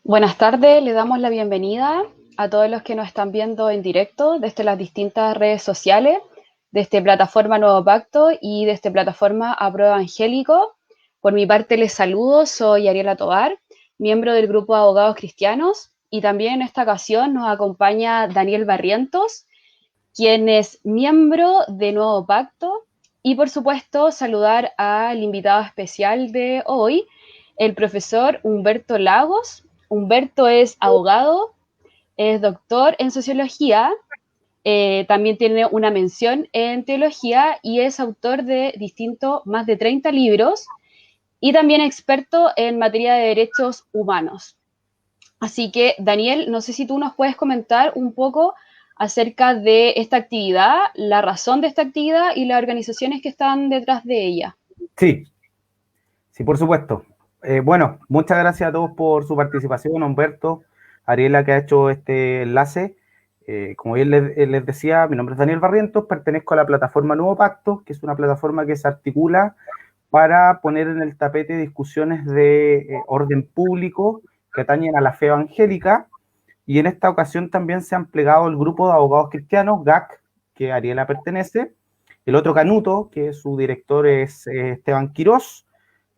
Buenas tardes, le damos la bienvenida a todos los que nos están viendo en directo desde las distintas redes sociales, desde plataforma Nuevo Pacto y desde plataforma Apro Evangélico. Por mi parte les saludo, soy Ariela Tovar, miembro del grupo de abogados cristianos, y también en esta ocasión nos acompaña Daniel Barrientos, quien es miembro de Nuevo Pacto, y por supuesto saludar al invitado especial de hoy, el profesor Humberto Lagos. Humberto es abogado, es doctor en sociología, también tiene una mención en teología y es autor de más de 30 libros y también experto en materia de derechos humanos. Así que, Daniel, no sé si tú nos puedes comentar un poco acerca de esta actividad, la razón de esta actividad y las organizaciones que están detrás de ella. Sí, sí, por supuesto. Bueno, muchas gracias a todos por su participación, Humberto, Ariela, que ha hecho este enlace. Como bien les decía, mi nombre es Daniel Barrientos, pertenezco a la plataforma Nuevo Pacto, que es una plataforma que se articula para poner en el tapete discusiones de orden público que atañen a la fe evangélica. Y en esta ocasión también se han plegado el grupo de abogados cristianos, GAC, que Ariela pertenece, el otro Canuto, que su director es Esteban Quirós,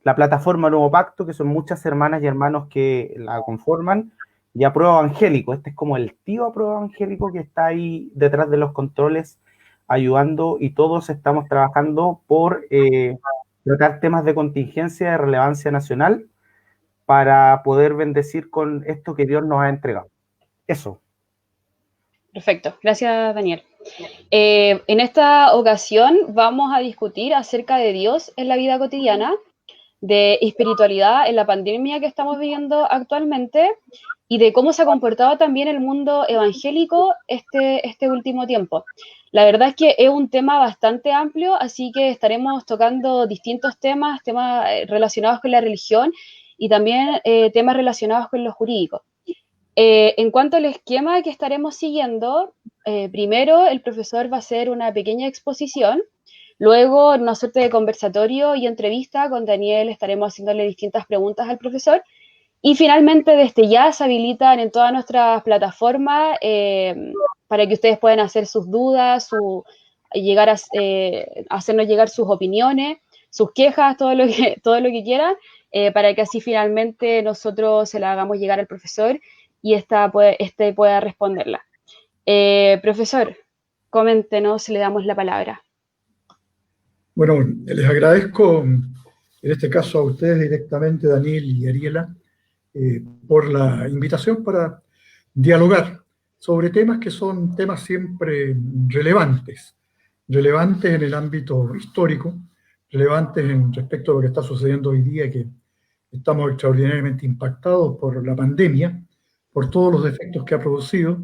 la plataforma Nuevo Pacto, que son muchas hermanas y hermanos que la conforman, y Apruebo Evangélico. Este es como el tío Apruebo Evangélico que está ahí detrás de los controles ayudando, y todos estamos trabajando por tratar temas de contingencia de relevancia nacional para poder bendecir con esto que Dios nos ha entregado. Eso. Perfecto, gracias, Daniel. En esta ocasión vamos a discutir acerca de Dios en la vida cotidiana, de espiritualidad en la pandemia que estamos viviendo actualmente y de cómo se ha comportado también el mundo evangélico este último tiempo. La verdad es que es un tema bastante amplio, así que estaremos tocando distintos temas relacionados con la religión y también temas relacionados con lo jurídico. En cuanto al esquema que estaremos siguiendo, primero el profesor va a hacer una pequeña exposición. Luego, una suerte de conversatorio y entrevista con Daniel, estaremos haciéndole distintas preguntas al profesor. Y finalmente, desde ya se habilitan en todas nuestras plataformas para que ustedes puedan hacer sus dudas, hacernos llegar sus opiniones, sus quejas, todo lo que quieran, para que así finalmente nosotros se la hagamos llegar al profesor y este pueda responderla. Profesor, coméntenos, le damos la palabra. Bueno, les agradezco en este caso a ustedes directamente, Daniel y Ariela, por la invitación para dialogar sobre temas que son temas siempre relevantes en el ámbito histórico, relevantes en respecto a lo que está sucediendo hoy día, que estamos extraordinariamente impactados por la pandemia, por todos los efectos que ha producido,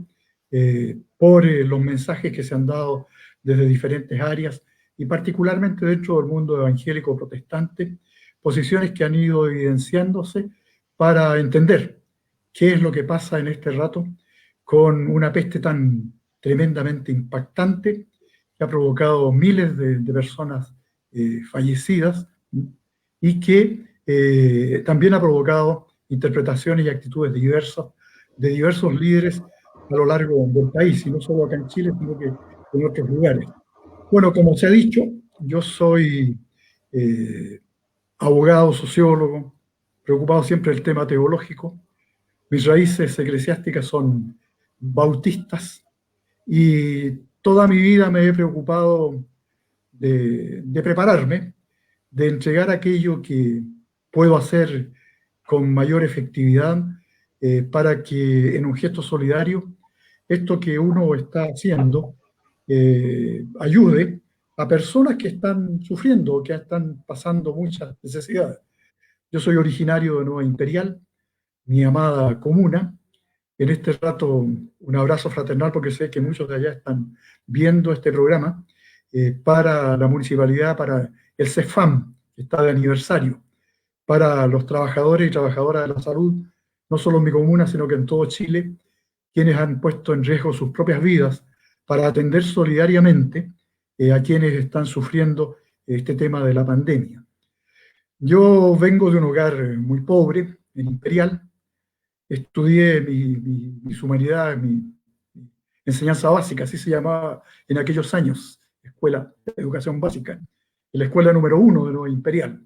por los mensajes que se han dado desde diferentes áreas y particularmente dentro del mundo evangélico protestante, posiciones que han ido evidenciándose para entender qué es lo que pasa en este rato con una peste tan tremendamente impactante que ha provocado miles de personas fallecidas y que también ha provocado interpretaciones y actitudes de diversos líderes a lo largo del país, y no solo acá en Chile, sino que en otros lugares. Bueno, como se ha dicho, yo soy abogado, sociólogo, preocupado siempre del tema teológico. Mis raíces eclesiásticas son bautistas y toda mi vida me he preocupado de prepararme, de entregar aquello que puedo hacer con mayor efectividad para que en un gesto solidario esto que uno está haciendo ayude a personas que están sufriendo, que están pasando muchas necesidades. Yo soy originario de Nueva Imperial, mi amada comuna. En este rato, un abrazo fraternal porque sé que muchos de allá están viendo este programa para la municipalidad, para el CEFAM, que está de aniversario, para los trabajadores y trabajadoras de la salud, no solo en mi comuna, sino que en todo Chile, quienes han puesto en riesgo sus propias vidas para atender solidariamente a quienes están sufriendo este tema de la pandemia. Yo vengo de un hogar muy pobre, en Imperial, estudié mis humanidades, mi enseñanza básica, así se llamaba en aquellos años, escuela de educación básica, en la escuela número 1 de Nueva Imperial.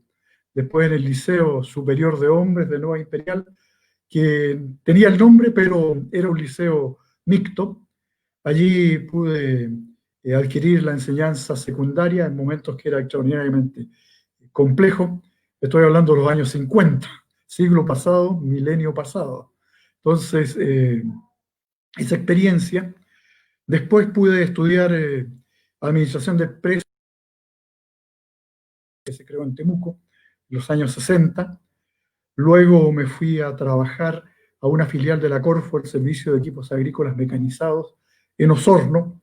Después en el Liceo Superior de Hombres de Nueva Imperial, que tenía el nombre, pero era un liceo mixto. Allí pude adquirir la enseñanza secundaria en momentos que era extraordinariamente complejo. Estoy hablando de los años 50, siglo pasado, milenio pasado. Entonces, esa experiencia. Después pude estudiar administración de empresas, que se creó en Temuco, en los años 60. Luego me fui a trabajar a una filial de la Corfo, el Servicio de Equipos Agrícolas Mecanizados, en Osorno.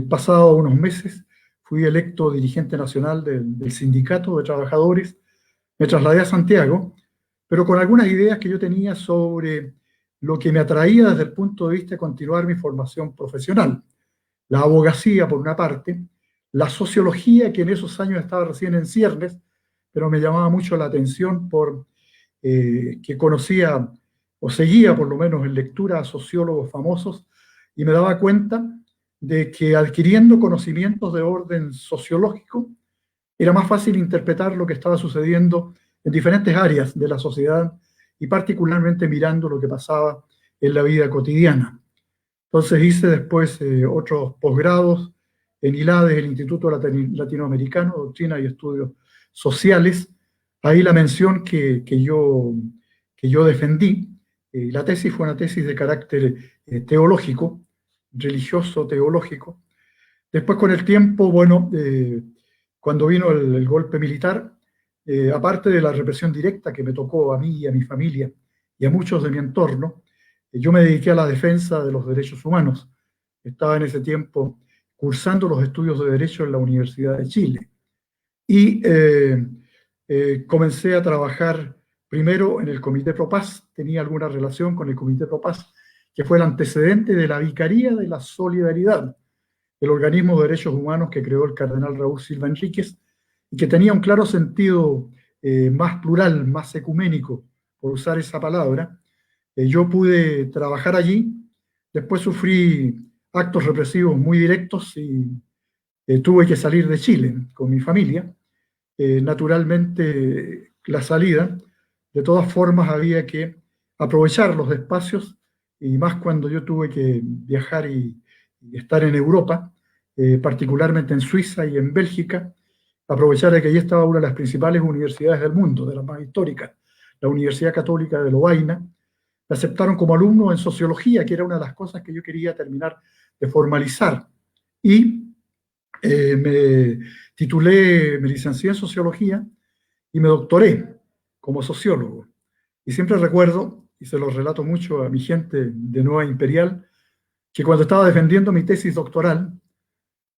Pasado unos meses, fui electo dirigente nacional del Sindicato de Trabajadores. Me trasladé a Santiago, pero con algunas ideas que yo tenía sobre lo que me atraía desde el punto de vista de continuar mi formación profesional. La abogacía, por una parte, la sociología, que en esos años estaba recién en ciernes, pero me llamaba mucho la atención por que conocía o seguía por lo menos en lectura a sociólogos famosos, y me daba cuenta de que adquiriendo conocimientos de orden sociológico era más fácil interpretar lo que estaba sucediendo en diferentes áreas de la sociedad y particularmente mirando lo que pasaba en la vida cotidiana. Entonces hice después otros posgrados en ILADES, el Instituto Latinoamericano, Doctrina y Estudios Sociales. Ahí la mención que yo defendí, la tesis fue una tesis de carácter teológico, religioso teológico. Después con el tiempo, bueno, cuando vino el golpe militar, aparte de la represión directa que me tocó a mí y a mi familia y a muchos de mi entorno, yo me dediqué a la defensa de los derechos humanos. Estaba en ese tiempo cursando los estudios de Derecho en la Universidad de Chile. Y comencé a trabajar primero en el Comité Pro Paz. Tenía alguna relación con el Comité Pro Paz, que fue el antecedente de la Vicaría de la Solidaridad, el organismo de derechos humanos que creó el cardenal Raúl Silva Enríquez, y que tenía un claro sentido más plural, más ecuménico, por usar esa palabra. Yo pude trabajar allí, después sufrí actos represivos muy directos y tuve que salir de Chile con mi familia. Naturalmente, la salida, de todas formas, había que aprovechar los espacios, y más cuando yo tuve que viajar y estar en Europa, particularmente en Suiza y en Bélgica, aprovechar de que allí estaba una de las principales universidades del mundo, de las más históricas, la Universidad Católica de Lovaina. Me aceptaron como alumno en sociología, que era una de las cosas que yo quería terminar de formalizar. Y me titulé, me licencié en sociología y me doctoré como sociólogo. Y siempre recuerdo, y se lo relato mucho a mi gente de Nueva Imperial, que cuando estaba defendiendo mi tesis doctoral,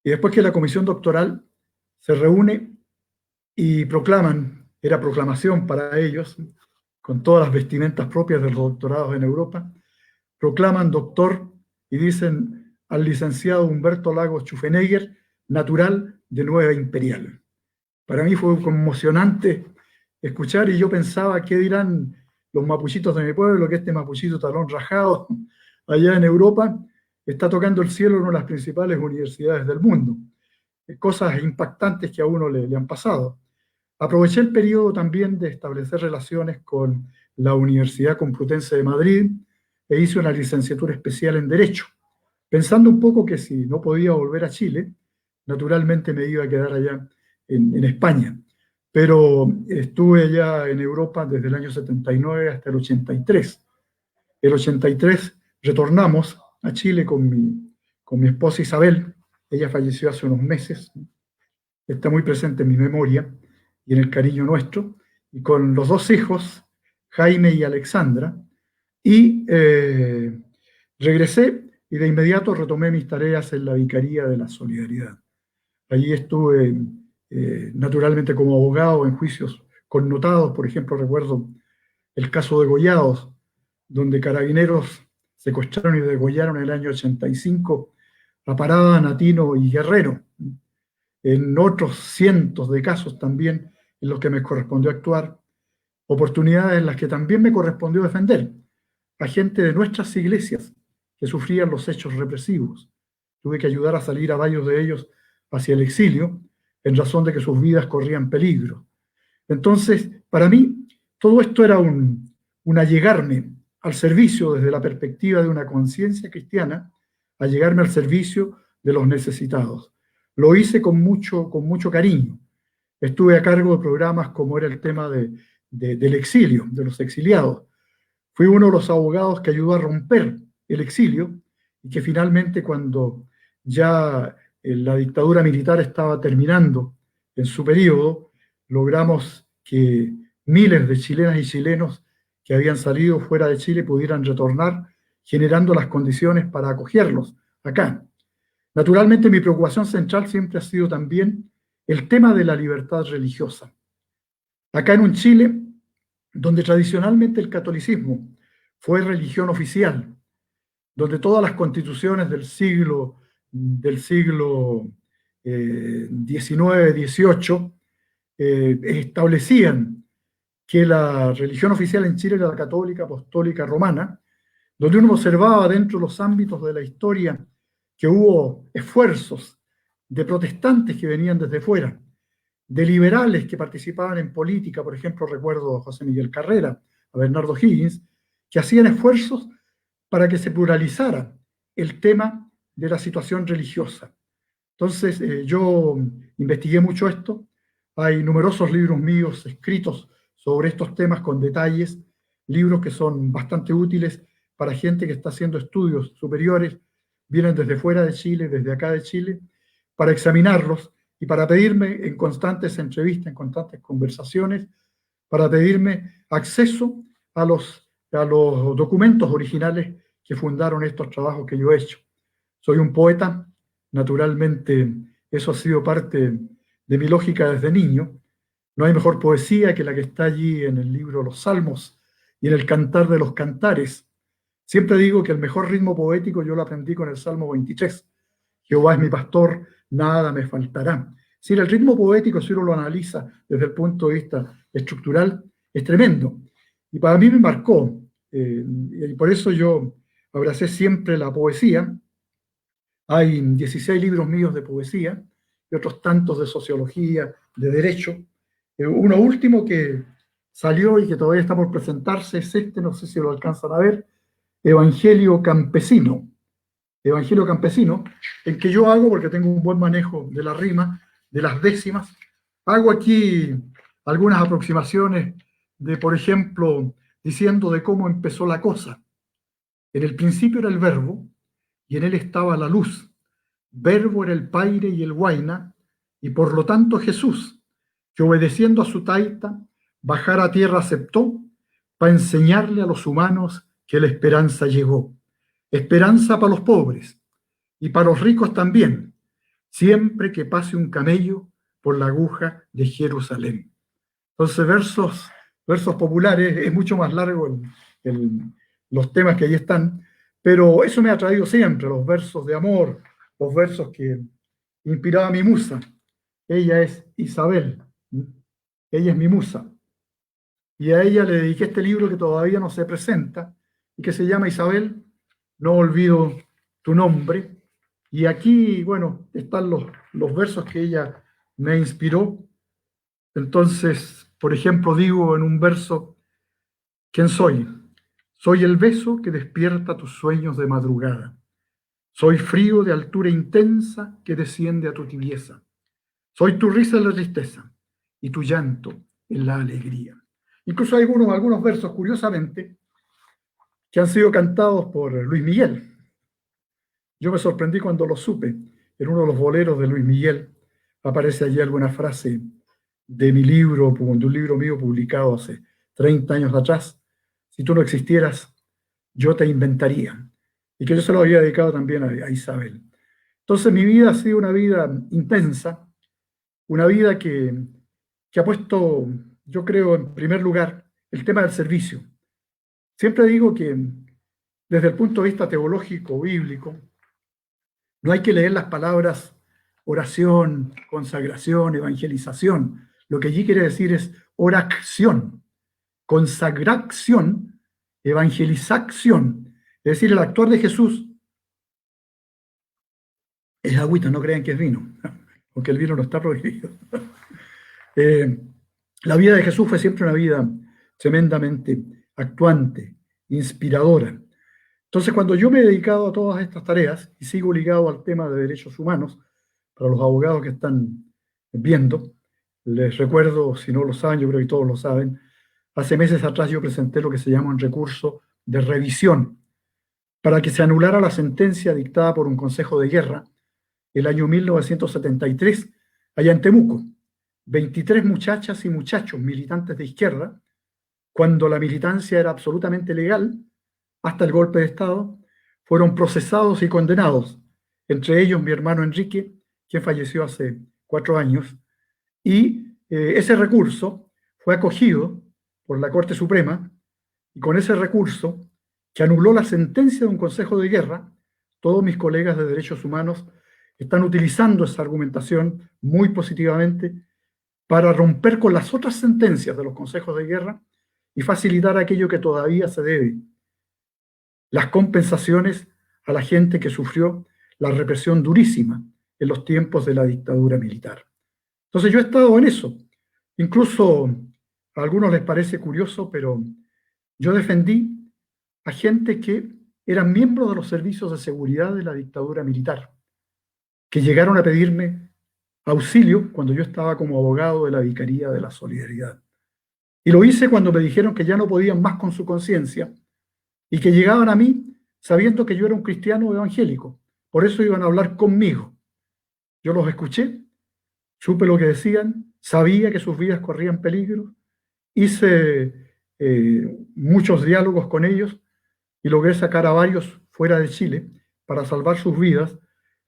y después que la comisión doctoral se reúne y proclaman, era proclamación para ellos, con todas las vestimentas propias de los doctorados en Europa, proclaman doctor y dicen al licenciado Humberto Lagos Schuffenegger, natural de Nueva Imperial. Para mí fue conmocionante escuchar, y yo pensaba, ¿qué dirán los mapuchitos de mi pueblo? Que este mapuchito talón rajado allá en Europa está tocando el cielo en una de las principales universidades del mundo. Cosas impactantes que a uno le han pasado. Aproveché el periodo también de establecer relaciones con la Universidad Complutense de Madrid e hice una licenciatura especial en Derecho, pensando un poco que si no podía volver a Chile, naturalmente me iba a quedar allá en España. Pero estuve allá en Europa desde el año 79 hasta el 83. El 83 retornamos a Chile con mi esposa Isabel. Ella falleció hace unos meses. Está muy presente en mi memoria y en el cariño nuestro, y con los dos hijos, Jaime y Alexandra, y regresé y de inmediato retomé mis tareas en la Vicaría de la Solidaridad. Allí estuve naturalmente como abogado en juicios connotados. Por ejemplo, recuerdo el caso de Gollados, donde carabineros secuestraron y degollaron en el año 85 a Parada, Natino y Guerrero. En otros cientos de casos también en los que me correspondió actuar, oportunidades en las que también me correspondió defender. a gente de nuestras iglesias que sufrían los hechos represivos. Tuve que ayudar a salir a varios de ellos hacia el exilio, en razón de que sus vidas corrían peligro. Entonces, para mí, todo esto era un allegarme al servicio desde la perspectiva de una conciencia cristiana, allegarme al servicio de los necesitados. Lo hice con mucho cariño. Estuve a cargo de programas como era el tema del exilio, de los exiliados. Fui uno de los abogados que ayudó a romper el exilio y que finalmente, cuando ya la dictadura militar estaba terminando en su periodo, logramos que miles de chilenas y chilenos que habían salido fuera de Chile pudieran retornar, generando las condiciones para acogerlos acá. Naturalmente, mi preocupación central siempre ha sido también el tema de la libertad religiosa. Acá en un Chile donde tradicionalmente el catolicismo fue religión oficial, donde todas las constituciones del siglo XIX, XVIII, establecían que la religión oficial en Chile era la católica, apostólica, romana, donde uno observaba dentro de los ámbitos de la historia que hubo esfuerzos de protestantes que venían desde fuera, de liberales que participaban en política, por ejemplo, recuerdo a José Miguel Carrera, a Bernardo Higgins, que hacían esfuerzos para que se pluralizara el tema de la situación religiosa. Entonces, yo investigué mucho esto. Hay numerosos libros míos escritos sobre estos temas con detalles, libros que son bastante útiles para gente que está haciendo estudios superiores, vienen desde fuera de Chile, desde acá de Chile, para examinarlos y para pedirme en constantes entrevistas, en constantes conversaciones, para pedirme acceso a los documentos originales que fundaron estos trabajos que yo he hecho. Soy un poeta, naturalmente eso ha sido parte de mi lógica desde niño. No hay mejor poesía que la que está allí en el libro Los Salmos y en el Cantar de los Cantares. Siempre digo que el mejor ritmo poético yo lo aprendí con el Salmo 23. Jehová es mi pastor, nada me faltará. Si el ritmo poético, si uno lo analiza desde el punto de vista estructural, es tremendo. Y para mí me marcó, y por eso yo abracé siempre la poesía. Hay 16 libros míos de poesía y otros tantos de sociología, de derecho. Uno último que salió y que todavía está por presentarse es este, no sé si lo alcanzan a ver, Evangelio Campesino. Evangelio Campesino, en que yo hago, porque tengo un buen manejo de la rima, de las décimas, hago aquí algunas aproximaciones de, por ejemplo, diciendo de cómo empezó la cosa. En el principio era el verbo, y en él estaba la luz. Verbo era el paire y el huayna, y por lo tanto Jesús, que obedeciendo a su taita, bajar a tierra aceptó, para enseñarle a los humanos que la esperanza llegó. Esperanza para los pobres, y para los ricos también, siempre que pase un camello por la aguja de Jerusalén. Entonces, versos populares, es mucho más largo los temas que ahí están, pero eso me ha traído siempre, los versos de amor, los versos que inspiraba mi musa. Ella es Isabel, ella es mi musa. Y a ella le dediqué este libro que todavía no se presenta y que se llama Isabel, no olvido tu nombre. Y aquí, bueno, están los versos que ella me inspiró. Entonces, por ejemplo, digo en un verso, ¿quién soy? Soy el beso que despierta tus sueños de madrugada. Soy frío de altura intensa que desciende a tu tibieza. Soy tu risa en la tristeza y tu llanto en la alegría. Incluso hay algunos versos, curiosamente, que han sido cantados por Luis Miguel. Yo me sorprendí cuando lo supe. En uno de los boleros de Luis Miguel aparece allí alguna frase de mi libro, de un libro mío publicado hace 30 años atrás. Si tú no existieras, yo te inventaría. Y que yo se lo había dedicado también a Isabel. Entonces mi vida ha sido una vida intensa, una vida que ha puesto, yo creo, en primer lugar, el tema del servicio. Siempre digo que desde el punto de vista teológico, bíblico, no hay que leer las palabras oración, consagración, evangelización. Lo que allí quiere decir es oración. Consagración evangelización, es decir, el actuar de Jesús es agüita, no crean que es vino, porque el vino no está prohibido. La vida de Jesús fue siempre una vida tremendamente actuante, inspiradora. Entonces, cuando yo me he dedicado a todas estas tareas y sigo ligado al tema de derechos humanos, para los abogados que están viendo, les recuerdo, si no lo saben, yo creo que todos lo saben, hace meses atrás yo presenté lo que se llama un recurso de revisión para que se anulara la sentencia dictada por un consejo de guerra el año 1973, allá en Temuco. 23 muchachas y muchachos militantes de izquierda, cuando la militancia era absolutamente legal, hasta el golpe de Estado, fueron procesados y condenados, entre ellos mi hermano Enrique, quien falleció hace 4 años, y ese recurso fue acogido por la Corte Suprema, y con ese recurso, que anuló la sentencia de un consejo de guerra, todos mis colegas de derechos humanos están utilizando esa argumentación muy positivamente para romper con las otras sentencias de los consejos de guerra y facilitar aquello que todavía se debe, las compensaciones a la gente que sufrió la represión durísima en los tiempos de la dictadura militar. Entonces yo he estado en eso. Incluso a algunos les parece curioso, pero yo defendí a gente que eran miembros de los servicios de seguridad de la dictadura militar, que llegaron a pedirme auxilio cuando yo estaba como abogado de la Vicaría de la Solidaridad. Y lo hice cuando me dijeron que ya no podían más con su conciencia y que llegaban a mí sabiendo que yo era un cristiano evangélico. Por eso iban a hablar conmigo. Yo los escuché, supe lo que decían, sabía que sus vidas corrían peligro, hice muchos diálogos con ellos y logré sacar a varios fuera de Chile para salvar sus vidas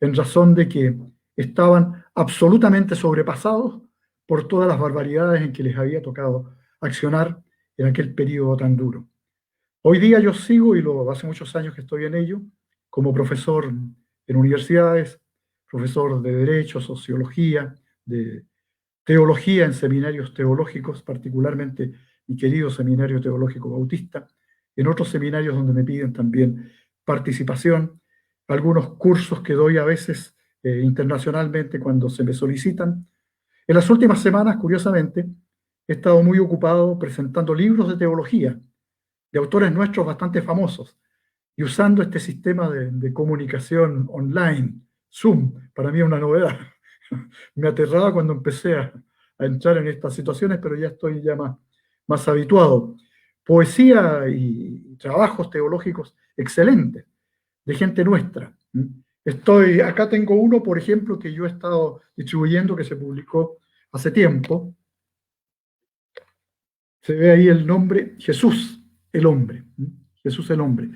en razón de que estaban absolutamente sobrepasados por todas las barbaridades en que les había tocado accionar en aquel periodo tan duro. Hoy día yo sigo, y hace muchos años que estoy en ello, como profesor en universidades, profesor de Derecho, Sociología, de Teología en seminarios teológicos, particularmente mi querido Seminario Teológico Bautista, en otros seminarios donde me piden también participación, algunos cursos que doy a veces internacionalmente cuando se me solicitan. En las últimas semanas, curiosamente, he estado muy ocupado presentando libros de teología de autores nuestros bastante famosos y usando este sistema de comunicación online, Zoom, para mí es una novedad. Me aterraba cuando empecé a entrar en estas situaciones, pero ya estoy ya más habituado. Poesía y trabajos teológicos excelentes de gente nuestra. Acá tengo uno, por ejemplo, que yo he estado distribuyendo, que se publicó hace tiempo. Se ve ahí el nombre Jesús, el hombre. Jesús, el hombre.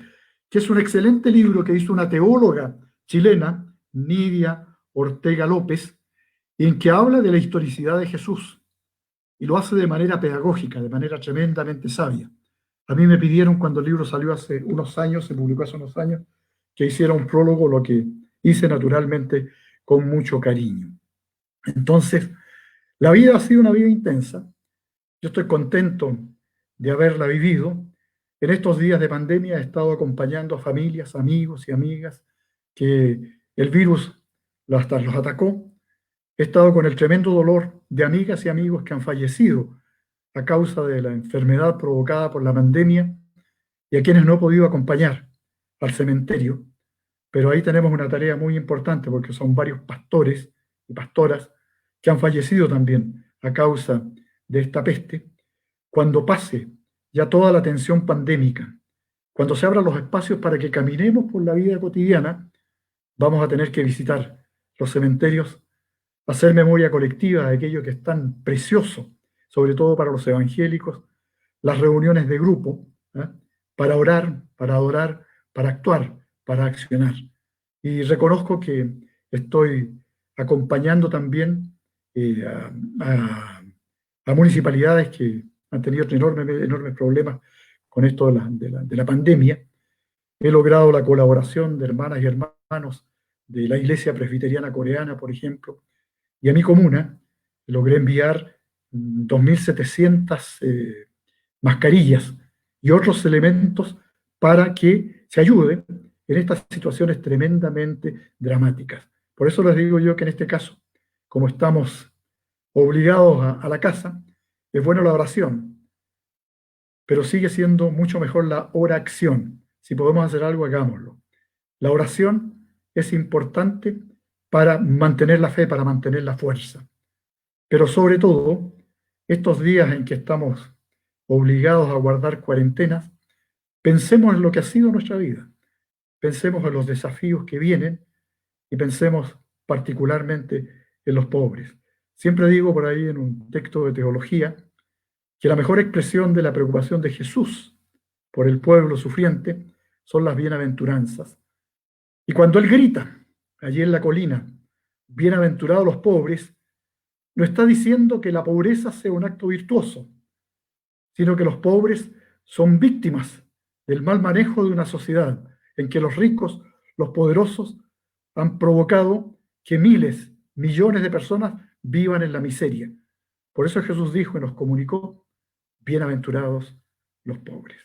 Que es un excelente libro que hizo una teóloga chilena, Nidia Ortega López, en que habla de la historicidad de Jesús. Y lo hace de manera pedagógica, de manera tremendamente sabia. A mí me pidieron cuando el libro salió hace unos años, se publicó hace unos años, que hiciera un prólogo, lo que hice naturalmente con mucho cariño. Entonces, la vida ha sido una vida intensa. Yo estoy contento de haberla vivido. En estos días de pandemia he estado acompañando a familias, amigos y amigas que el virus los atacó. He estado con el tremendo dolor de amigas y amigos que han fallecido a causa de la enfermedad provocada por la pandemia y a quienes no he podido acompañar al cementerio. Pero ahí tenemos una tarea muy importante porque son varios pastores y pastoras que han fallecido también a causa de esta peste. Cuando pase ya toda la tensión pandémica, cuando se abran los espacios para que caminemos por la vida cotidiana, vamos a tener que visitar los cementerios, hacer memoria colectiva de aquello que es tan precioso, sobre todo para los evangélicos, las reuniones de grupo, para orar, para adorar, para actuar, para accionar. Y reconozco que estoy acompañando también a municipalidades que han tenido enormes problemas con esto de la pandemia. He logrado la colaboración de hermanas y hermanos de la Iglesia Presbiteriana Coreana, por ejemplo, y a mi comuna logré enviar 2.700 mascarillas y otros elementos para que se ayude en estas situaciones tremendamente dramáticas. Por eso les digo yo que en este caso, como estamos obligados a la casa, es bueno la oración, pero sigue siendo mucho mejor la oración. Si podemos hacer algo, hagámoslo. La oración es importante para mantener la fe, para mantener la fuerza. Pero sobre todo, estos días en que estamos obligados a guardar cuarentenas, pensemos en lo que ha sido nuestra vida. Pensemos en los desafíos que vienen y pensemos particularmente en los pobres. Siempre digo por ahí en un texto de teología que la mejor expresión de la preocupación de Jesús por el pueblo sufriente son las bienaventuranzas. Y cuando Él grita allí en la colina, bienaventurados los pobres, no está diciendo que la pobreza sea un acto virtuoso, sino que los pobres son víctimas del mal manejo de una sociedad en que los ricos, los poderosos, han provocado que miles, millones de personas vivan en la miseria. Por eso Jesús dijo y nos comunicó, bienaventurados los pobres.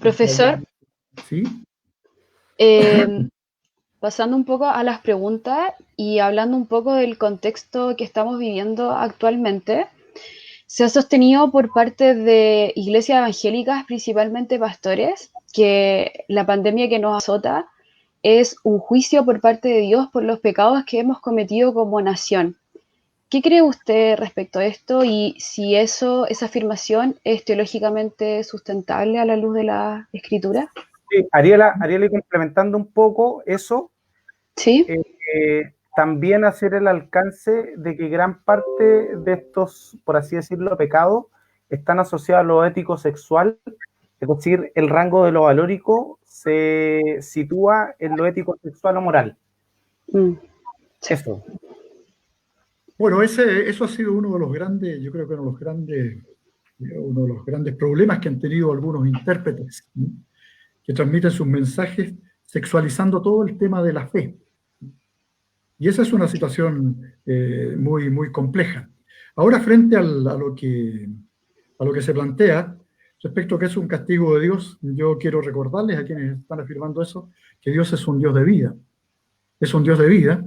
Profesor, ¿sí? Pasando un poco a las preguntas y hablando un poco del contexto que estamos viviendo actualmente, se ha sostenido por parte de iglesias evangélicas, principalmente pastores, que la pandemia que nos azota es un juicio por parte de Dios por los pecados que hemos cometido como nación. ¿Qué cree usted respecto a esto y si esa afirmación es teológicamente sustentable a la luz de la Escritura? Sí, Ariela, y complementando un poco eso, ¿Sí? También hacer el alcance de que gran parte de estos, por así decirlo, pecados están asociados a lo ético-sexual, es decir, el rango de lo valórico se sitúa en lo ético-sexual o moral. Sí. Eso. Bueno, eso ha sido uno de los grandes, yo creo que uno de los grandes problemas que han tenido algunos intérpretes, ¿no?, que transmiten sus mensajes sexualizando todo el tema de la fe. Y esa es una situación muy, muy compleja. Ahora, frente a lo que se plantea respecto a que es un castigo de Dios, yo quiero recordarles a quienes están afirmando eso, que Dios es un Dios de vida. Es un Dios de vida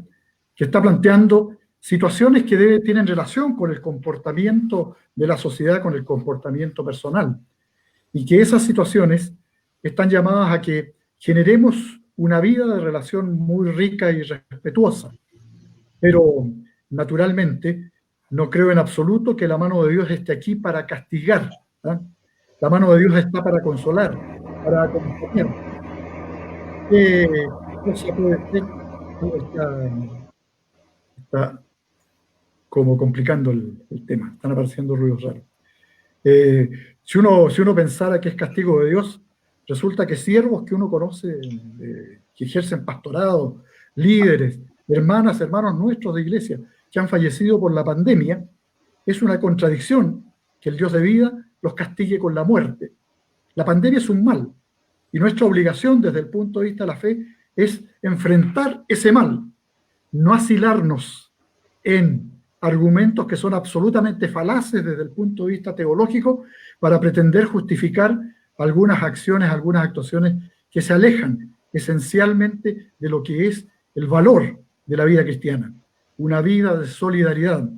que está planteando situaciones que tienen relación con el comportamiento de la sociedad, con el comportamiento personal. Y que esas situaciones están llamadas a que generemos una vida de relación muy rica y respetuosa. Pero, naturalmente, no creo en absoluto que la mano de Dios esté aquí para castigar, ¿eh? La mano de Dios está para consolar, para acompañar. ¿Qué cosa puede ser? Está como complicando el tema, están apareciendo ruidos raros. Si uno pensara que es castigo de Dios, resulta que siervos que uno conoce, que ejercen pastorado, líderes, hermanos nuestros de iglesia, que han fallecido por la pandemia, es una contradicción que el Dios de vida los castigue con la muerte. La pandemia es un mal, y nuestra obligación desde el punto de vista de la fe es enfrentar ese mal, no asilarnos en argumentos que son absolutamente falaces desde el punto de vista teológico para pretender justificar algunas acciones, algunas actuaciones que se alejan esencialmente de lo que es el valor de la vida cristiana. Una vida de solidaridad,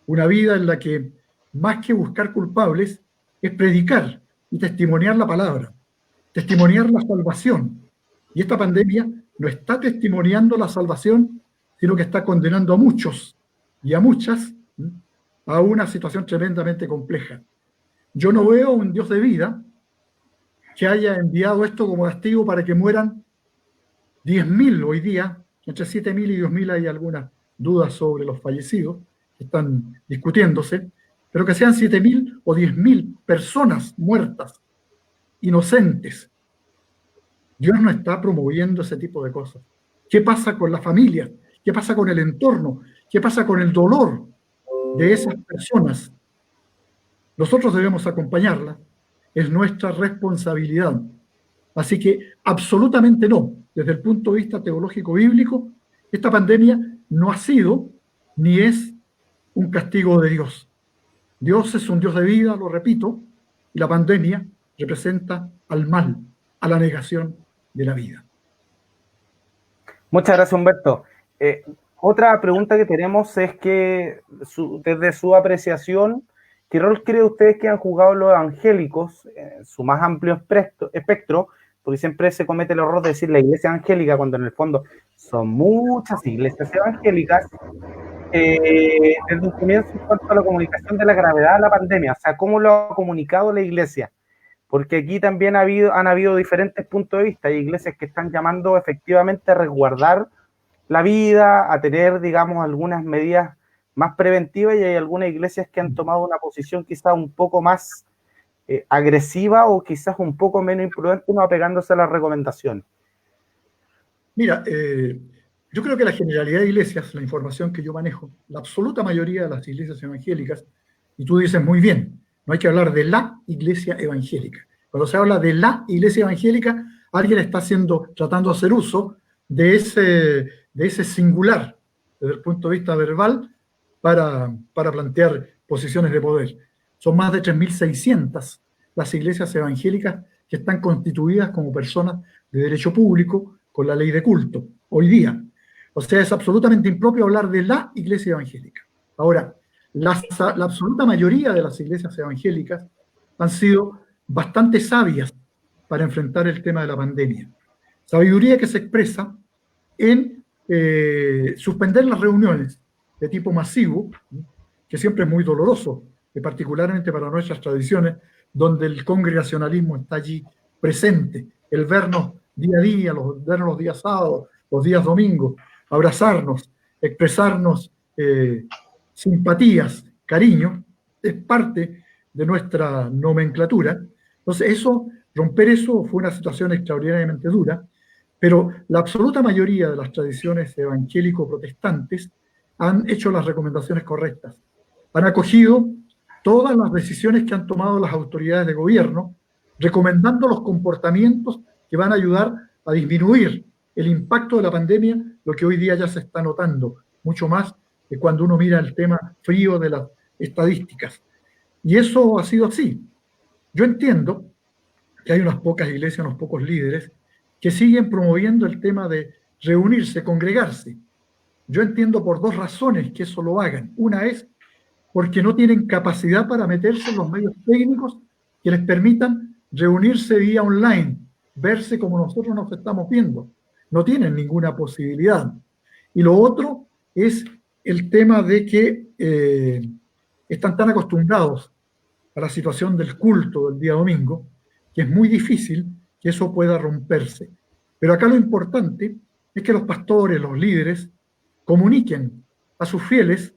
una vida en la que más que buscar culpables es predicar y testimoniar la palabra, testimoniar la salvación. Y esta pandemia no está testimoniando la salvación, sino que está condenando a muchos y a muchas a una situación tremendamente compleja. Yo no veo un Dios de vida que haya enviado esto como castigo para que mueran 10.000 hoy día, entre 7.000 y 10.000 hay algunas dudas sobre los fallecidos, que están discutiéndose, pero que sean 7.000 o 10.000 personas muertas, inocentes. Dios no está promoviendo ese tipo de cosas. ¿Qué pasa con la familia? ¿Qué pasa con el entorno? ¿Qué pasa con el dolor de esas personas? Nosotros debemos acompañarlas, es nuestra responsabilidad. Así que absolutamente no, desde el punto de vista teológico bíblico, esta pandemia no ha sido ni es un castigo de Dios. Dios es un Dios de vida, lo repito, y la pandemia representa al mal, a la negación de la vida. Muchas gracias, Humberto. Otra pregunta que tenemos es que, desde su apreciación, ¿qué rol cree ustedes que han jugado los evangélicos en su más amplio espectro? Porque siempre se comete el error de decir la iglesia evangélica, cuando en el fondo son muchas iglesias evangélicas, desde un comienzo en cuanto a la comunicación de la gravedad de la pandemia, o sea, cómo lo ha comunicado la iglesia. Porque aquí también han habido diferentes puntos de vista. Hay iglesias que están llamando efectivamente a resguardar la vida, a tener, digamos, algunas medidas más preventivas, y hay algunas iglesias que han tomado una posición quizás un poco más agresiva o quizás un poco menos imprudente, no apegándose a las recomendaciones. Mira, yo creo que la generalidad de iglesias, la información que yo manejo, la absoluta mayoría de las iglesias evangélicas, y tú dices muy bien, no hay que hablar de la iglesia evangélica. Cuando se habla de la iglesia evangélica, alguien está tratando de hacer uso de ese singular, desde el punto de vista verbal, para plantear posiciones de poder. Son más de 3.600 las iglesias evangélicas que están constituidas como personas de derecho público con la ley de culto, hoy día. O sea, es absolutamente impropio hablar de la iglesia evangélica. Ahora, la absoluta mayoría de las iglesias evangélicas han sido bastante sabias para enfrentar el tema de la pandemia. Sabiduría que se expresa en suspender las reuniones de tipo masivo, que siempre es muy doloroso, particularmente para nuestras tradiciones, donde el congregacionalismo está allí presente, el vernos día a día, vernos los días sábados, los días domingos, abrazarnos, expresarnos simpatías, cariño, es parte de nuestra nomenclatura. Entonces, romper eso fue una situación extraordinariamente dura, pero la absoluta mayoría de las tradiciones evangélico-protestantes han hecho las recomendaciones correctas. Han acogido todas las decisiones que han tomado las autoridades de gobierno, recomendando los comportamientos que van a ayudar a disminuir el impacto de la pandemia, lo que hoy día ya se está notando, mucho más que cuando uno mira el tema frío de las estadísticas. Y eso ha sido así. Yo entiendo que hay unas pocas iglesias, unos pocos líderes que siguen promoviendo el tema de reunirse, congregarse. Yo entiendo por dos razones que eso lo hagan. Una es porque no tienen capacidad para meterse en los medios técnicos que les permitan reunirse vía online, verse como nosotros nos estamos viendo. No tienen ninguna posibilidad. Y lo otro es el tema de que están tan acostumbrados a la situación del culto del día domingo, que es muy difícil que eso pueda romperse. Pero acá lo importante es que los pastores, los líderes, comuniquen a sus fieles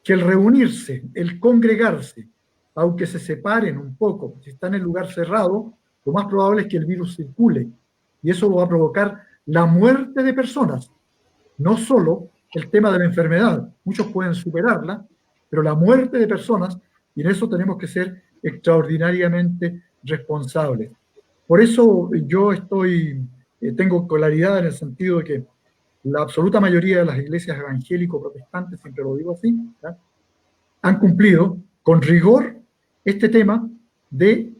que el reunirse, el congregarse, aunque se separen un poco, si están en lugar cerrado, lo más probable es que el virus circule. Y eso va a provocar la muerte de personas. No solo el tema de la enfermedad, muchos pueden superarla, pero la muerte de personas, y en eso tenemos que ser extraordinariamente responsables. Por eso yo tengo claridad en el sentido de que la absoluta mayoría de las iglesias evangélico-protestantes, siempre lo digo así, ¿verdad?, han cumplido con rigor este tema de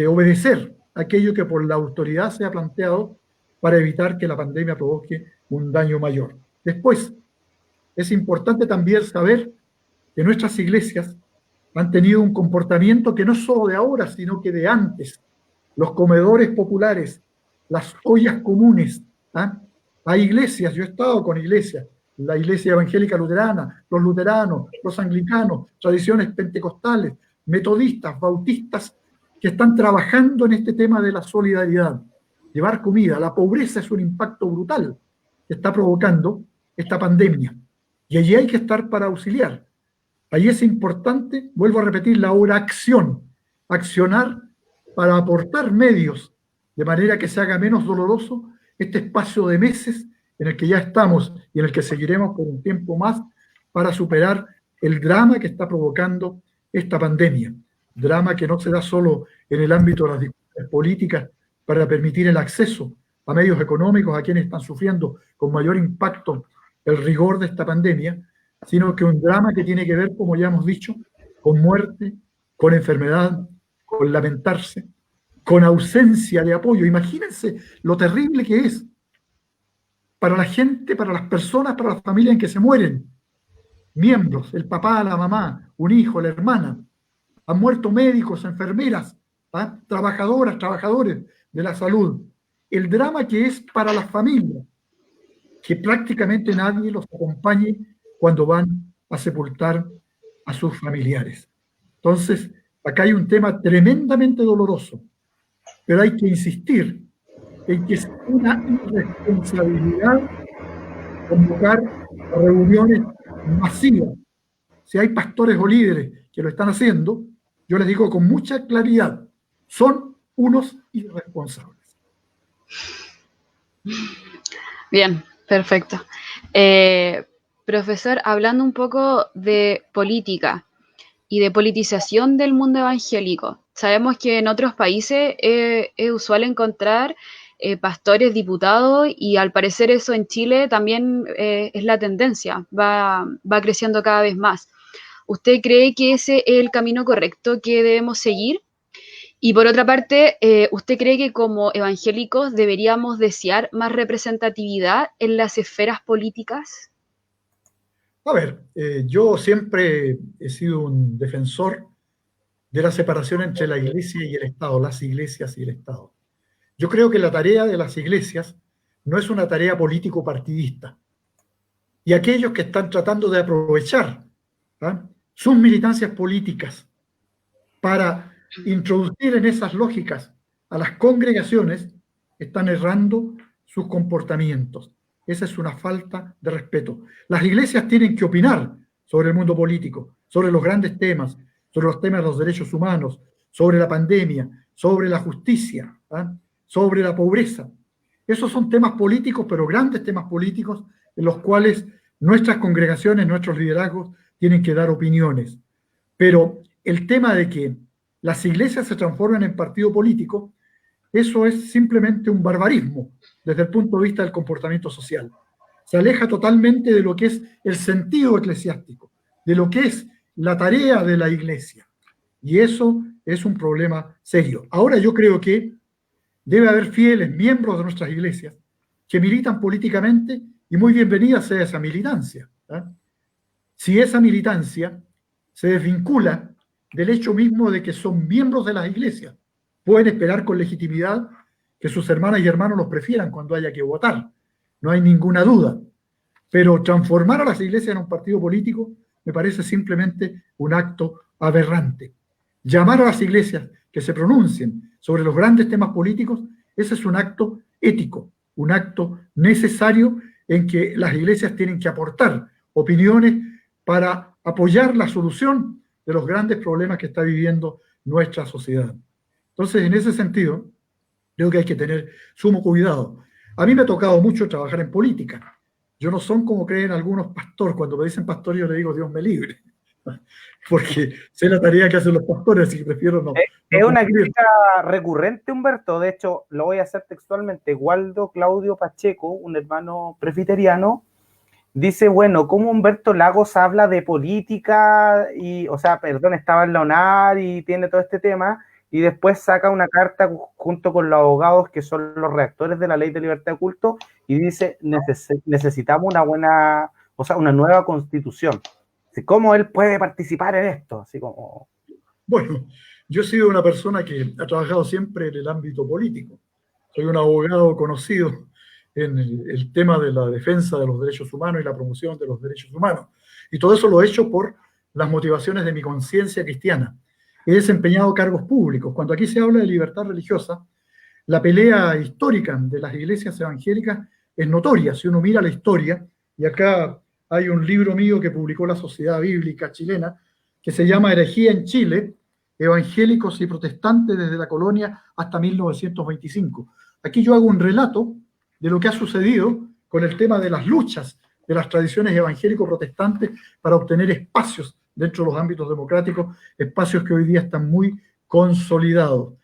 obedecer aquello que por la autoridad se ha planteado para evitar que la pandemia provoque un daño mayor. Después, es importante también saber que nuestras iglesias han tenido un comportamiento que no es solo de ahora, sino que de antes. Los comedores populares, las ollas comunes. ¿Ah? Hay iglesias, yo he estado con iglesias, la iglesia evangélica luterana, los luteranos, los anglicanos, tradiciones pentecostales, metodistas, bautistas, que están trabajando en este tema de la solidaridad, llevar comida. La pobreza es un impacto brutal que está provocando esta pandemia. Y allí hay que estar para auxiliar. Ahí es importante, vuelvo a repetir, la acción, accionar para aportar medios de manera que se haga menos doloroso este espacio de meses en el que ya estamos y en el que seguiremos por un tiempo más para superar el drama que está provocando esta pandemia. Drama que no se da solo en el ámbito de las discusiones políticas para permitir el acceso a medios económicos a quienes están sufriendo con mayor impacto el rigor de esta pandemia, sino que un drama que tiene que ver, como ya hemos dicho, con muerte, con enfermedad, con lamentarse, con ausencia de apoyo. Imagínense lo terrible que es para la gente, para las personas, para las familias en que se mueren. Miembros, el papá, la mamá, un hijo, la hermana. Han muerto médicos, enfermeras, ¿ah? Trabajadoras, trabajadores de la salud. El drama que es para las familias, que prácticamente nadie los acompañe cuando van a sepultar a sus familiares. Entonces, acá hay un tema tremendamente doloroso, pero hay que insistir en que es una irresponsabilidad convocar a reuniones masivas. Si hay pastores o líderes que lo están haciendo, yo les digo con mucha claridad, son unos irresponsables. Bien, perfecto. Profesor, hablando un poco de política y de politización del mundo evangélico, sabemos que en otros países es usual encontrar pastores, diputados, y al parecer eso en Chile también es la tendencia, va creciendo cada vez más. ¿Usted cree que ese es el camino correcto que debemos seguir? Y por otra parte, ¿usted cree que como evangélicos deberíamos desear más representatividad en las esferas políticas? A ver, yo siempre he sido un defensor de la separación entre la iglesia y el Estado, las iglesias y el Estado. Yo creo que la tarea de las iglesias no es una tarea político-partidista. Y aquellos que están tratando de aprovechar sus militancias políticas para introducir en esas lógicas a las congregaciones, están errando sus comportamientos. Esa es una falta de respeto. Las iglesias tienen que opinar sobre el mundo político, sobre los grandes temas, sobre los temas de los derechos humanos, sobre la pandemia, sobre la justicia, sobre la pobreza. Esos son temas políticos, pero grandes temas políticos en los cuales nuestras congregaciones, nuestros liderazgos tienen que dar opiniones. Pero el tema de que las iglesias se transformen en partido político, eso es simplemente un barbarismo desde el punto de vista del comportamiento social. Se aleja totalmente de lo que es el sentido eclesiástico, de lo que es la tarea de la iglesia. Y eso es un problema serio. Ahora yo creo que debe haber fieles miembros de nuestras iglesias que militan políticamente, y muy bienvenida sea esa militancia. Si esa militancia se desvincula del hecho mismo de que son miembros de las iglesias, pueden esperar con legitimidad que sus hermanas y hermanos los prefieran cuando haya que votar. No hay ninguna duda. Pero transformar a las iglesias en un partido político me parece simplemente un acto aberrante. Llamar a las iglesias que se pronuncien sobre los grandes temas políticos, ese es un acto ético, un acto necesario en que las iglesias tienen que aportar opiniones para apoyar la solución de los grandes problemas que está viviendo nuestra sociedad. Entonces, en ese sentido, creo que hay que tener sumo cuidado. A mí me ha tocado mucho trabajar en política. Yo no son como creen algunos pastores. Cuando me dicen pastor, yo le digo Dios me libre. Porque sé la tarea que hacen los pastores y prefiero no. Es una crítica recurrente, Humberto. De hecho, lo voy a hacer textualmente. Waldo Claudio Pacheco, un hermano presbiteriano, dice, bueno, ¿cómo Humberto Lagos habla de política? Y, o sea, perdón, estaba en la UNAR y tiene todo este tema, y después saca una carta junto con los abogados que son los redactores de la Ley de Libertad de Culto y dice, necesitamos una buena, o sea, una nueva constitución. ¿Cómo él puede participar en esto? Así como... Bueno, yo he sido una persona que ha trabajado siempre en el ámbito político. Soy un abogado conocido en el tema de la defensa de los derechos humanos y la promoción de los derechos humanos. Y todo eso lo he hecho por las motivaciones de mi conciencia cristiana. He desempeñado cargos públicos. Cuando aquí se habla de libertad religiosa, la pelea histórica de las iglesias evangélicas es notoria. Si uno mira la historia, y acá hay un libro mío que publicó la Sociedad Bíblica Chilena, que se llama Herejía en Chile, evangélicos y protestantes desde la colonia hasta 1925. Aquí yo hago un relato de lo que ha sucedido con el tema de las luchas de las tradiciones evangélico-protestantes para obtener espacios dentro de los ámbitos democráticos, espacios que hoy día están muy consolidados.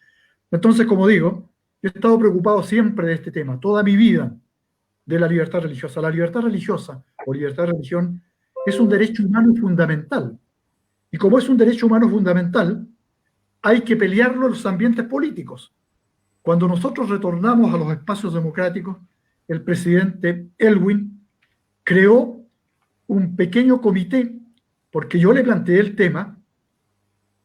Entonces, como digo, yo he estado preocupado siempre de este tema, toda mi vida, de la libertad religiosa. La libertad religiosa o libertad de religión es un derecho humano y fundamental. Y como es un derecho humano fundamental, hay que pelearlo en los ambientes políticos. Cuando nosotros retornamos a los espacios democráticos, el presidente Elwin creó un pequeño comité, porque yo le planteé el tema,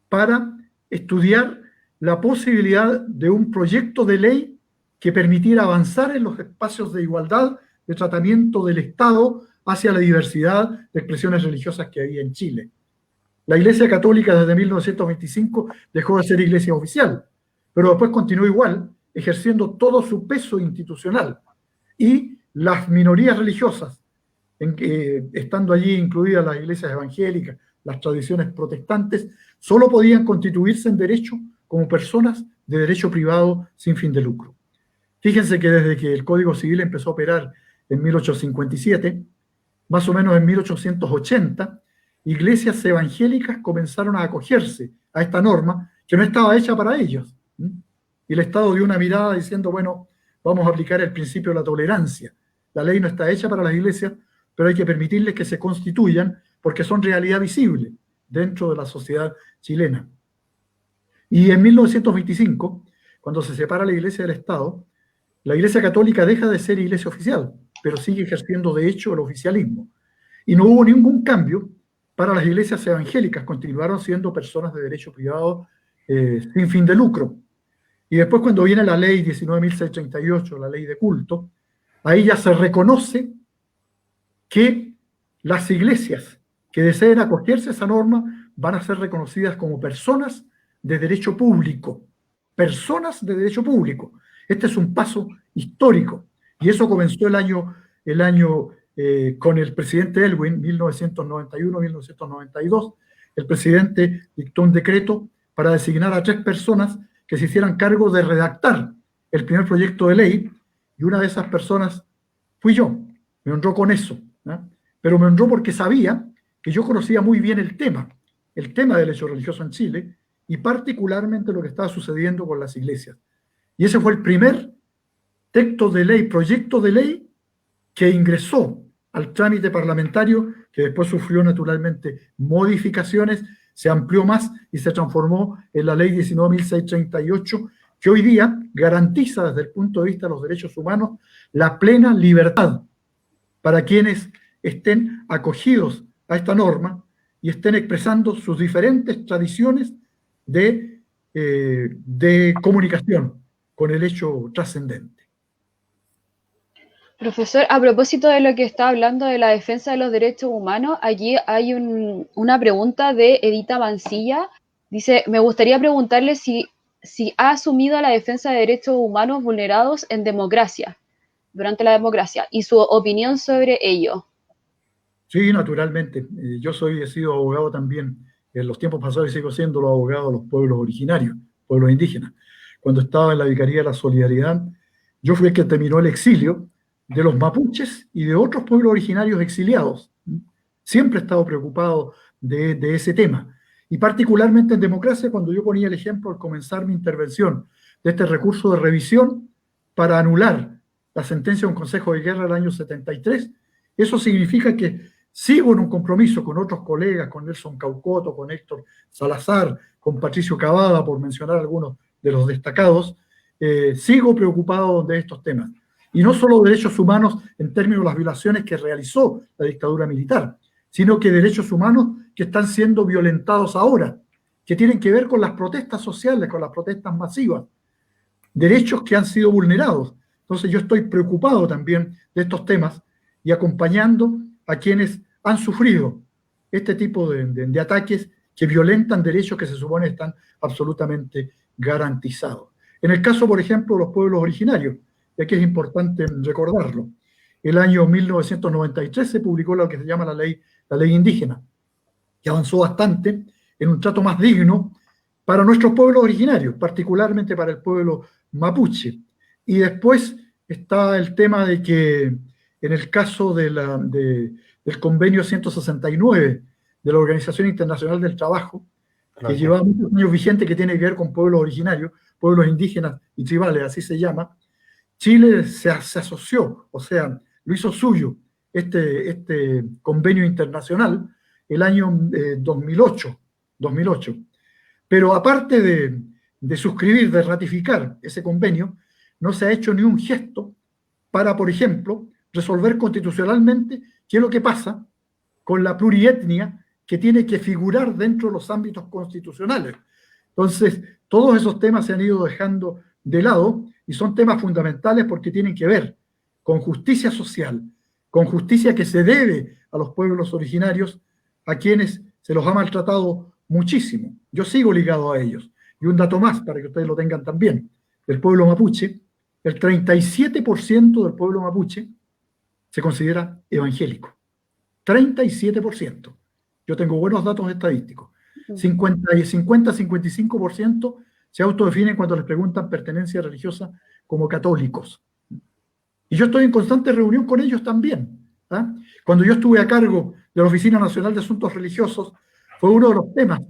para estudiar la posibilidad de un proyecto de ley que permitiera avanzar en los espacios de igualdad de tratamiento del Estado hacia la diversidad de expresiones religiosas que había en Chile. La Iglesia Católica desde 1925 dejó de ser iglesia oficial, pero después continuó igual, ejerciendo todo su peso institucional. Y las minorías religiosas, estando allí incluidas las iglesias evangélicas, las tradiciones protestantes, solo podían constituirse en derecho como personas de derecho privado sin fin de lucro. Fíjense que desde que el Código Civil empezó a operar en 1857, más o menos en 1880, iglesias evangélicas comenzaron a acogerse a esta norma que no estaba hecha para ellos. Y el Estado dio una mirada diciendo, bueno, vamos a aplicar el principio de la tolerancia. La ley no está hecha para las iglesias, pero hay que permitirles que se constituyan porque son realidad visible dentro de la sociedad chilena. Y en 1925, cuando se separa la iglesia del Estado, la Iglesia Católica deja de ser iglesia oficial, pero sigue ejerciendo de hecho el oficialismo. Y no hubo ningún cambio para las iglesias evangélicas, continuaron siendo personas de derecho privado sin fin de lucro. Y después cuando viene la ley 19.638, la ley de culto, ahí ya se reconoce que las iglesias que deseen acogerse a esa norma van a ser reconocidas como personas de derecho público. Personas de derecho público. Este es un paso histórico. Y eso comenzó el año con el presidente Elwin, 1991-1992. El presidente dictó un decreto para designar a 3 personas que se hicieran cargo de redactar el primer proyecto de ley, y una de esas personas fui yo. Me honró con eso, ¿no? Pero me honró porque sabía que yo conocía muy bien el tema del hecho religioso en Chile, y particularmente lo que estaba sucediendo con las iglesias. Y ese fue el primer texto de ley, proyecto de ley, que ingresó al trámite parlamentario, que después sufrió naturalmente modificaciones, se amplió más y se transformó en la ley 19.638, que hoy día garantiza desde el punto de vista de los derechos humanos la plena libertad para quienes estén acogidos a esta norma y estén expresando sus diferentes tradiciones de comunicación con el hecho trascendente. Profesor, a propósito de lo que está hablando de la defensa de los derechos humanos, allí hay una pregunta de Edita Mancilla. Dice, me gustaría preguntarle si ha asumido la defensa de derechos humanos vulnerados en democracia, durante la democracia, y su opinión sobre ello. Sí, naturalmente. Yo he sido abogado también en los tiempos pasados y sigo siendo los abogados de los pueblos originarios, pueblos indígenas. Cuando estaba en la Vicaría de la Solidaridad, yo fui el que terminó el exilio de los mapuches y de otros pueblos originarios exiliados. Siempre he estado preocupado de ese tema. Y particularmente en democracia, cuando yo ponía el ejemplo al comenzar mi intervención de este recurso de revisión para anular la sentencia de un Consejo de Guerra del año 73, eso significa que sigo en un compromiso con otros colegas, con Nelson Caucoto, con Héctor Salazar, con Patricio Cavada, por mencionar algunos de los destacados, sigo preocupado de estos temas. Y no solo derechos humanos en términos de las violaciones que realizó la dictadura militar, sino que derechos humanos que están siendo violentados ahora, que tienen que ver con las protestas sociales, con las protestas masivas, derechos que han sido vulnerados. Entonces yo estoy preocupado también de estos temas y acompañando a quienes han sufrido este tipo de ataques que violentan derechos que se supone están absolutamente garantizados. En el caso, por ejemplo, de los pueblos originarios, y aquí es importante recordarlo, el año 1993 se publicó lo que se llama la ley indígena, que avanzó bastante en un trato más digno para nuestros pueblos originarios, particularmente para el pueblo mapuche. Y después está el tema de que en el caso del convenio 169 de la Organización Internacional del Trabajo, que lleva muchos años vigente, que tiene que ver con pueblos originarios, pueblos indígenas y tribales, así se llama, Chile se asoció, o sea, lo hizo suyo, este convenio internacional, el año 2008, 2008. Pero aparte de suscribir, de ratificar ese convenio, no se ha hecho ni un gesto para, por ejemplo, resolver constitucionalmente qué es lo que pasa con la plurietnia que tiene que figurar dentro de los ámbitos constitucionales. Entonces, todos esos temas se han ido dejando de lado y son temas fundamentales porque tienen que ver con justicia social, con justicia que se debe a los pueblos originarios, a quienes se los ha maltratado muchísimo. Yo sigo ligado a ellos. Y un dato más, para que ustedes lo tengan también, del pueblo mapuche, el 37% del pueblo mapuche se considera evangélico. 37%. Yo tengo buenos datos estadísticos. 50-55% se autodefinen cuando les preguntan pertenencia religiosa como católicos. Y yo estoy en constante reunión con ellos también. ¿Ah? Cuando yo estuve a cargo de la Oficina Nacional de Asuntos Religiosos, fue uno de los temas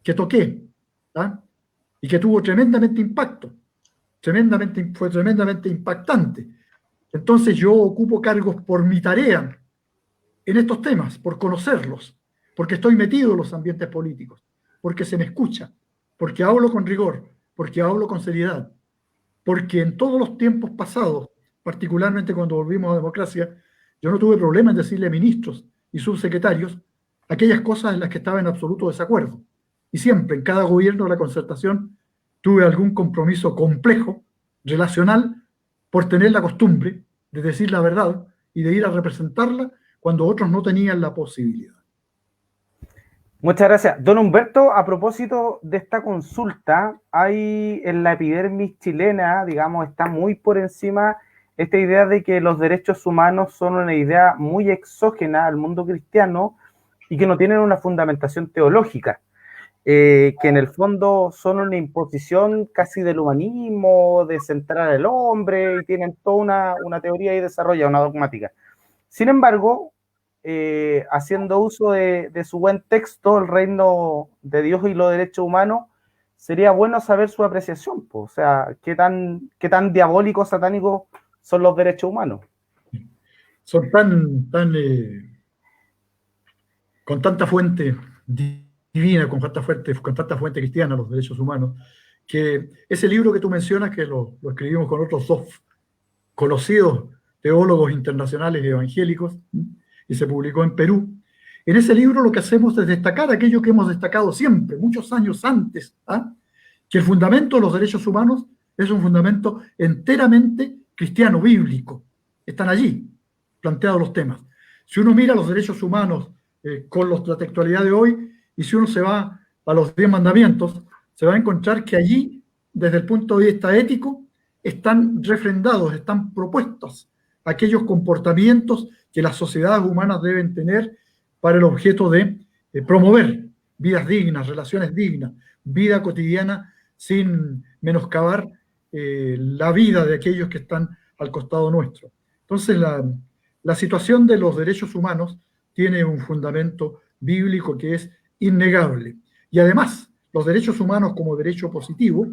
que toqué, ¿ah? Y que tuvo tremendamente impacto. Fue tremendamente impactante. Entonces yo ocupo cargos por mi tarea en estos temas, por conocerlos, porque estoy metido en los ambientes políticos, porque se me escucha, porque hablo con rigor, porque hablo con seriedad, porque en todos los tiempos pasados, particularmente cuando volvimos a democracia, yo no tuve problema en decirle a ministros y subsecretarios aquellas cosas en las que estaba en absoluto desacuerdo. Y siempre, en cada gobierno de la concertación, tuve algún compromiso complejo, relacional, por tener la costumbre de decir la verdad y de ir a representarla cuando otros no tenían la posibilidad. Muchas gracias. Don Humberto, a propósito de esta consulta, hay en la epidermis chilena, digamos, está muy por encima esta idea de que los derechos humanos son una idea muy exógena al mundo cristiano y que no tienen una fundamentación teológica, que en el fondo son una imposición casi del humanismo, de centrar al hombre, y tienen toda una teoría y desarrolla una dogmática. Sin embargo, haciendo uso de su buen texto, El reino de Dios y los derechos humanos, sería bueno saber su apreciación, pues, o sea, qué tan diabólicos, satánicos son los derechos humanos. Son con tanta fuente divina, con tanta fuente cristiana, los derechos humanos, que ese libro que tú mencionas, que lo escribimos con otros dos conocidos teólogos internacionales evangélicos, y se publicó en Perú. En ese libro lo que hacemos es destacar aquello que hemos destacado siempre, muchos años antes, que el fundamento de los derechos humanos es un fundamento enteramente cristiano, bíblico. Están allí planteados los temas. Si uno mira los derechos humanos con la textualidad de hoy, y si uno se va a los 10 mandamientos, se va a encontrar que allí, desde el punto de vista ético, están refrendados, están propuestos aquellos comportamientos que las sociedades humanas deben tener para el objeto de promover vidas dignas, relaciones dignas, vida cotidiana sin menoscabar la vida de aquellos que están al costado nuestro. Entonces, la situación de los derechos humanos tiene un fundamento bíblico que es innegable. Y además, los derechos humanos como derecho positivo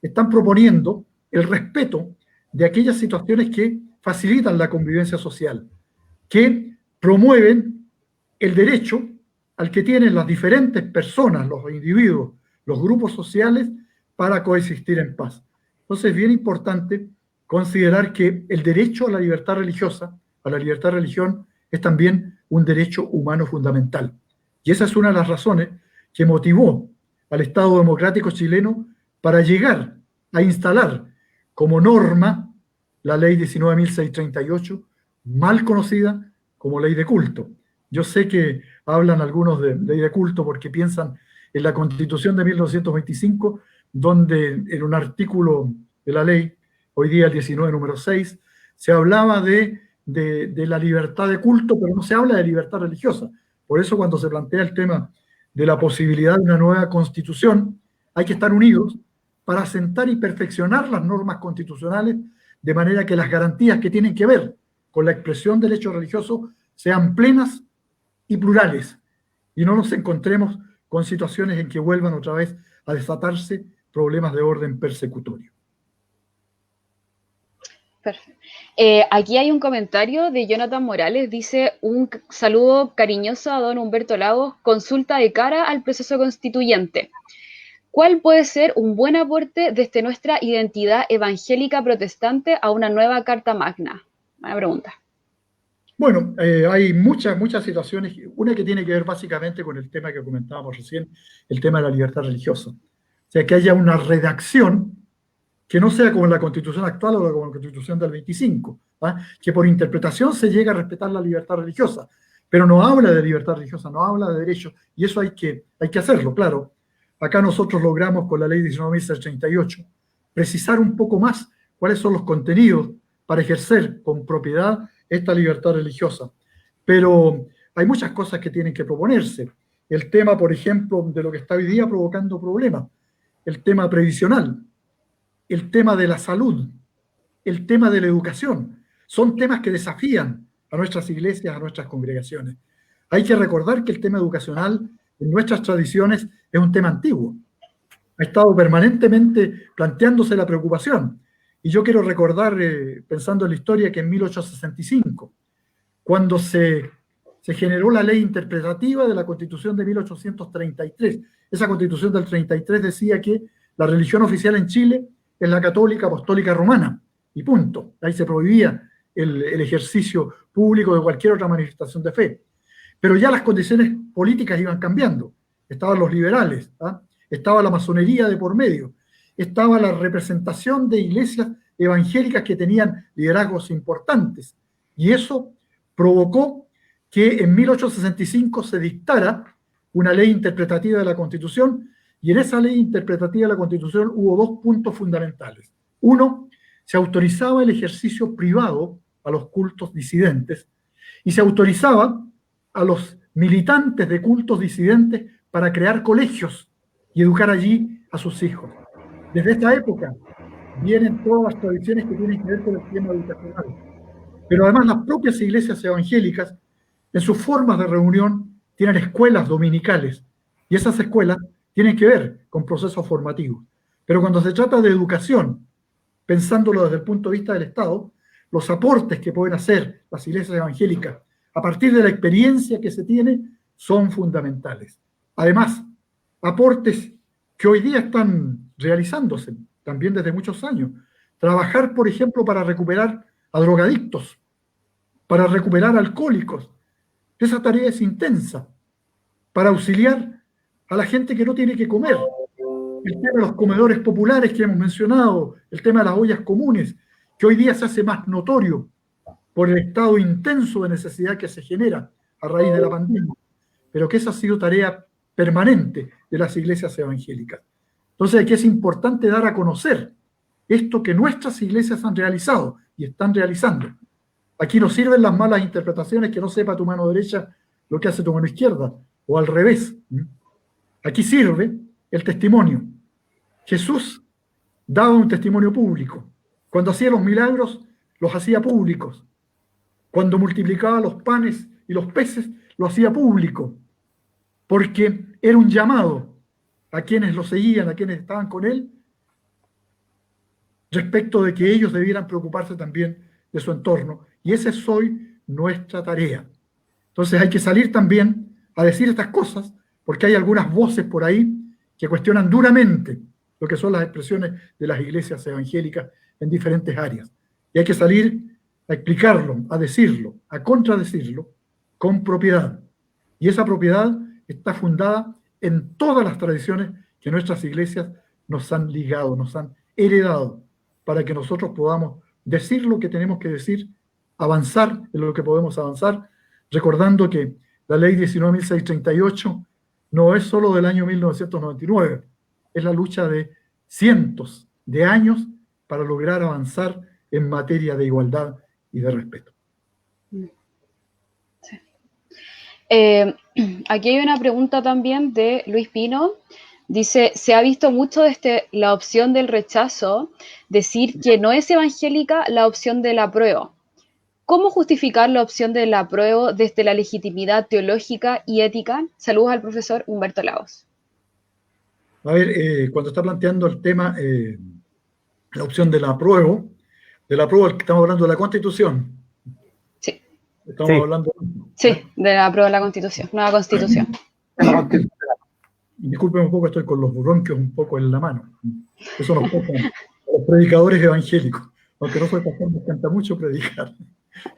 están proponiendo el respeto de aquellas situaciones que facilitan la convivencia social, que promueven el derecho al que tienen las diferentes personas, los individuos, los grupos sociales, para coexistir en paz. Entonces es bien importante considerar que el derecho a la libertad religiosa, a la libertad de religión, es también un derecho humano fundamental. Y esa es una de las razones que motivó al Estado democrático chileno para llegar a instalar como norma la ley 19.638, mal conocida como ley de culto. Yo sé que hablan algunos de ley de culto porque piensan en la Constitución de 1925, donde en un artículo de la ley, hoy día el 19, número 6, se hablaba de la libertad de culto, pero no se habla de libertad religiosa. Por eso cuando se plantea el tema de la posibilidad de una nueva constitución, hay que estar unidos para asentar y perfeccionar las normas constitucionales de manera que las garantías que tienen que ver con la expresión del hecho religioso sean plenas y plurales, y no nos encontremos con situaciones en que vuelvan otra vez a desatarse problemas de orden persecutorio. Perfecto. Aquí hay un comentario de Jonathan Morales, dice un saludo cariñoso a don Humberto Lagos, consulta de cara al proceso constituyente. ¿Cuál puede ser un buen aporte desde nuestra identidad evangélica protestante a una nueva Carta Magna? Buena pregunta. Bueno, hay muchas situaciones, una que tiene que ver básicamente con el tema que comentábamos recién, el tema de la libertad religiosa. O sea, que haya una redacción que no sea como la Constitución actual o como la Constitución del 25, ¿va? Que por interpretación se llega a respetar la libertad religiosa, pero no habla de libertad religiosa, no habla de derechos, y eso hay que hacerlo, claro. Acá nosotros logramos con la ley 19.638 precisar un poco más cuáles son los contenidos para ejercer con propiedad esta libertad religiosa. Pero hay muchas cosas que tienen que proponerse. El tema, por ejemplo, de lo que está hoy día provocando problemas, el tema previsional, el tema de la salud, el tema de la educación, son temas que desafían a nuestras iglesias, a nuestras congregaciones. Hay que recordar que el tema educacional en nuestras tradiciones es un tema antiguo. Ha estado permanentemente planteándose la preocupación. Y yo quiero recordar, pensando en la historia, que en 1865, cuando se generó la ley interpretativa de la Constitución de 1833, esa Constitución del 33 decía que la religión oficial en Chile es la católica apostólica romana, y punto. Ahí se prohibía el ejercicio público de cualquier otra manifestación de fe. Pero ya las condiciones políticas iban cambiando. Estaban los liberales, ¿ah? Estaba la masonería de por medio, estaba la representación de iglesias evangélicas que tenían liderazgos importantes. Y eso provocó que en 1865 se dictara una ley interpretativa de la Constitución, y en esa ley interpretativa de la Constitución hubo dos puntos fundamentales. Uno, se autorizaba el ejercicio privado a los cultos disidentes, y se autorizaba a los militantes de cultos disidentes para crear colegios y educar allí a sus hijos. Desde esta época vienen todas las tradiciones que tienen que ver con el tema educacional. Pero además las propias iglesias evangélicas, en sus formas de reunión, tienen escuelas dominicales, y esas escuelas tienen que ver con procesos formativos. Pero cuando se trata de educación, pensándolo desde el punto de vista del Estado, los aportes que pueden hacer las iglesias evangélicas a partir de la experiencia que se tiene son fundamentales. Además, aportes que hoy día están realizándose también desde muchos años. Trabajar, por ejemplo, para recuperar a drogadictos, para recuperar alcohólicos. Esa tarea es intensa, para auxiliar a la gente que no tiene que comer. El tema de los comedores populares que hemos mencionado, el tema de las ollas comunes, que hoy día se hace más notorio por el estado intenso de necesidad que se genera a raíz de la pandemia, pero que esa ha sido tarea permanente de las iglesias evangélicas. Entonces aquí es importante dar a conocer esto que nuestras iglesias han realizado y están realizando. Aquí no sirven las malas interpretaciones, que no sepa tu mano derecha lo que hace tu mano izquierda, o al revés. Aquí sirve el testimonio. Jesús daba un testimonio público. Cuando hacía los milagros, los hacía públicos. Cuando multiplicaba los panes y los peces, lo hacía público, porque era un llamado a quienes lo seguían, a quienes estaban con él, respecto de que ellos debieran preocuparse también de su entorno. Y esa es hoy nuestra tarea. Entonces hay que salir también a decir estas cosas, porque hay algunas voces por ahí que cuestionan duramente lo que son las expresiones de las iglesias evangélicas en diferentes áreas. Y hay que salir a explicarlo, a decirlo, a contradecirlo con propiedad. Y esa propiedad está fundada en todas las tradiciones que nuestras iglesias nos han ligado, nos han heredado, para que nosotros podamos decir lo que tenemos que decir, avanzar en lo que podemos avanzar, recordando que la ley 19.638 no es solo del año 1999, es la lucha de cientos de años para lograr avanzar en materia de igualdad y de respeto. Sí. Aquí hay una pregunta también de Luis Pino. Dice, se ha visto mucho desde la opción del rechazo decir que no es evangélica la opción del apruebo. ¿Cómo justificar la opción del apruebo desde la legitimidad teológica y ética? Saludos al profesor Humberto Lagos. A ver, cuando está planteando el tema, la opción del apruebo De la prueba, estamos hablando de la Constitución. Sí. Estamos hablando. Sí, de la prueba de la Constitución, nueva Constitución. Disculpen un poco, estoy con los bronquios un poco en la mano. Eso nos pasa a los predicadores evangélicos. Aunque no soy pastor, me encanta mucho predicar,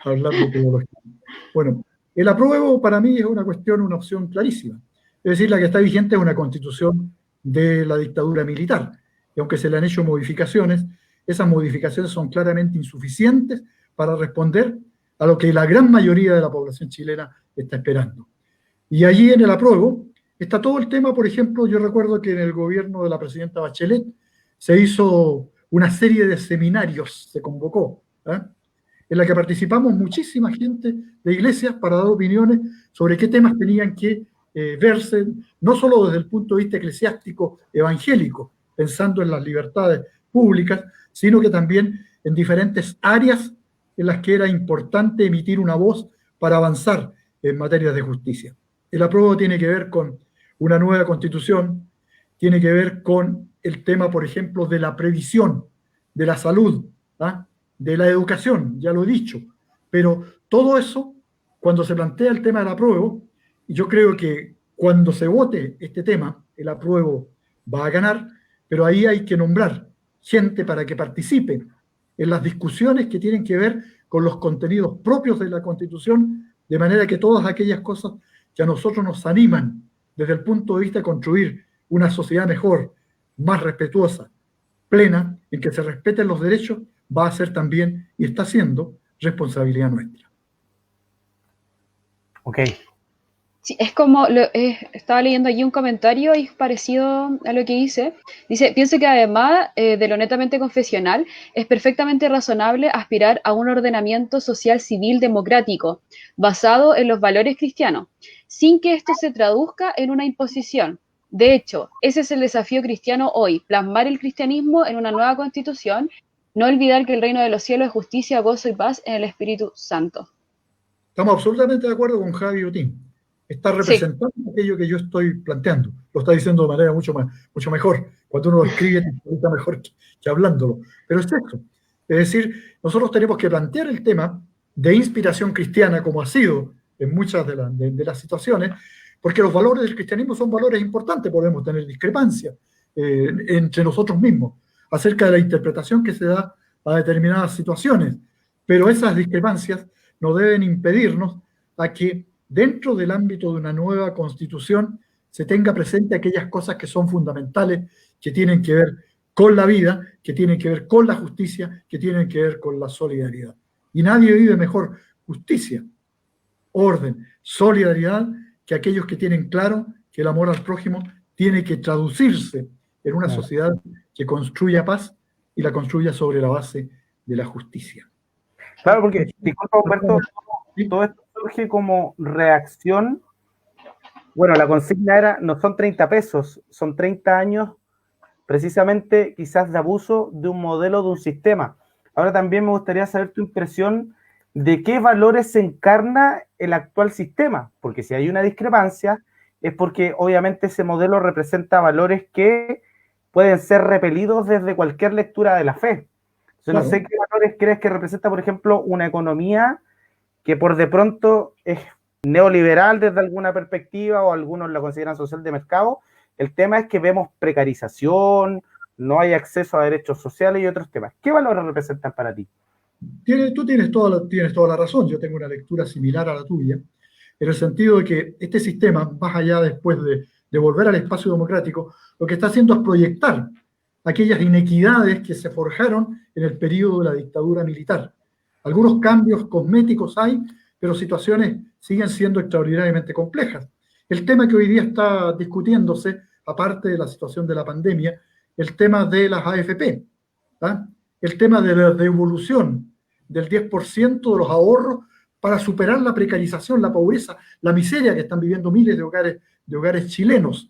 hablar de teología. Bueno, el apruebo para mí es una opción clarísima. Es decir, la que está vigente es una constitución de la dictadura militar. Y aunque se le han hecho modificaciones, esas modificaciones son claramente insuficientes para responder a lo que la gran mayoría de la población chilena está esperando. Y allí en el apruebo está todo el tema, por ejemplo, yo recuerdo que en el gobierno de la presidenta Bachelet se hizo una serie de seminarios, se convocó, en la que participamos muchísima gente de iglesias para dar opiniones sobre qué temas tenían que verse, no solo desde el punto de vista eclesiástico evangélico, pensando en las libertades públicas, sino que también en diferentes áreas en las que era importante emitir una voz para avanzar en materia de justicia. El apruebo tiene que ver con una nueva constitución, tiene que ver con el tema, por ejemplo, de la previsión, de la salud, de la educación, ya lo he dicho. Pero todo eso, cuando se plantea el tema del apruebo, y yo creo que cuando se vote este tema, el apruebo va a ganar, pero ahí hay que nombrar gente para que participe en las discusiones que tienen que ver con los contenidos propios de la Constitución, de manera que todas aquellas cosas que a nosotros nos animan desde el punto de vista de construir una sociedad mejor, más respetuosa, plena, en que se respeten los derechos, va a ser también, y está siendo, responsabilidad nuestra. Ok. Sí, es como, estaba leyendo allí un comentario y es parecido a lo que hice. Dice, pienso que además de lo netamente confesional, es perfectamente razonable aspirar a un ordenamiento social civil democrático, basado en los valores cristianos, sin que esto se traduzca en una imposición. De hecho, ese es el desafío cristiano hoy, plasmar el cristianismo en una nueva constitución, no olvidar que el reino de los cielos es justicia, gozo y paz en el Espíritu Santo. Estamos absolutamente de acuerdo con Javi Otín. Está representando aquello que yo estoy planteando. Lo está diciendo de manera mucho mejor. Cuando uno lo escribe, está mejor que hablándolo. Pero es eso. Es decir, nosotros tenemos que plantear el tema de inspiración cristiana, como ha sido en muchas de las situaciones, porque los valores del cristianismo son valores importantes. Podemos tener discrepancias entre nosotros mismos acerca de la interpretación que se da a determinadas situaciones. Pero esas discrepancias no deben impedirnos a que dentro del ámbito de una nueva constitución se tenga presente aquellas cosas que son fundamentales, que tienen que ver con la vida, que tienen que ver con la justicia, que tienen que ver con la solidaridad. Y nadie vive mejor justicia, orden, solidaridad, que aquellos que tienen claro que el amor al prójimo tiene que traducirse en una sociedad que construya paz y la construya sobre la base de la justicia. Claro, porque, disculpa, Humberto, todo esto surge como reacción. Bueno, la consigna era, no son 30 pesos, son 30 años precisamente quizás de abuso de un modelo, de un sistema. Ahora también me gustaría saber tu impresión de qué valores se encarna el actual sistema, porque si hay una discrepancia es porque obviamente ese modelo representa valores que pueden ser repelidos desde cualquier lectura de la fe. Yo no sé qué valores crees que representa, por ejemplo, una economía que por de pronto es neoliberal desde alguna perspectiva o algunos la consideran social de mercado. El tema es que vemos precarización, no hay acceso a derechos sociales y otros temas. ¿Qué valores representan para ti? Tú tienes toda la razón. Yo tengo una lectura similar a la tuya, en el sentido de que este sistema, más allá después de volver al espacio democrático, lo que está haciendo es proyectar aquellas inequidades que se forjaron en el periodo de la dictadura militar. Algunos cambios cosméticos hay, pero situaciones siguen siendo extraordinariamente complejas. El tema que hoy día está discutiéndose, aparte de la situación de la pandemia, el tema de las AFP, el tema de la devolución del 10% de los ahorros para superar la precarización, la pobreza, la miseria que están viviendo miles de hogares chilenos.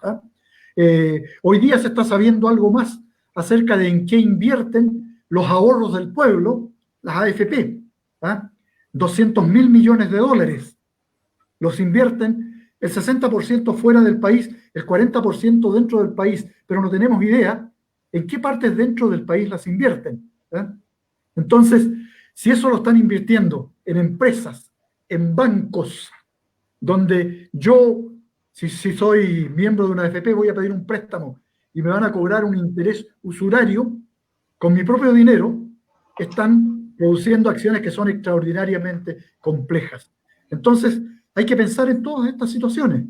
Hoy día se está sabiendo algo más acerca de en qué invierten los ahorros del pueblo, las AFP. 200.000 millones de dólares los invierten, el 60% fuera del país, el 40% dentro del país, pero no tenemos idea en qué partes dentro del país las invierten. Entonces, si eso lo están invirtiendo en empresas, en bancos, donde yo, si soy miembro de una AFP, voy a pedir un préstamo y me van a cobrar un interés usurario, con mi propio dinero, están produciendo acciones que son extraordinariamente complejas. Entonces, hay que pensar en todas estas situaciones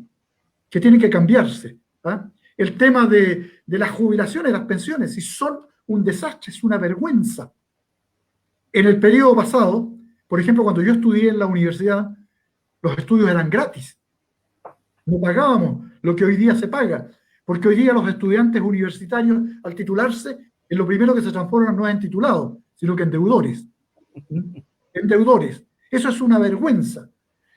que tienen que cambiarse. ¿Ah? El tema de las jubilaciones, las pensiones, si son un desastre, es una vergüenza. En el periodo pasado, por ejemplo, cuando yo estudié en la universidad, los estudios eran gratis. No pagábamos lo que hoy día se paga, porque hoy día los estudiantes universitarios, al titularse, en lo primero que se transforman no es en titulados, sino que en deudores. En deudores. Eso es una vergüenza.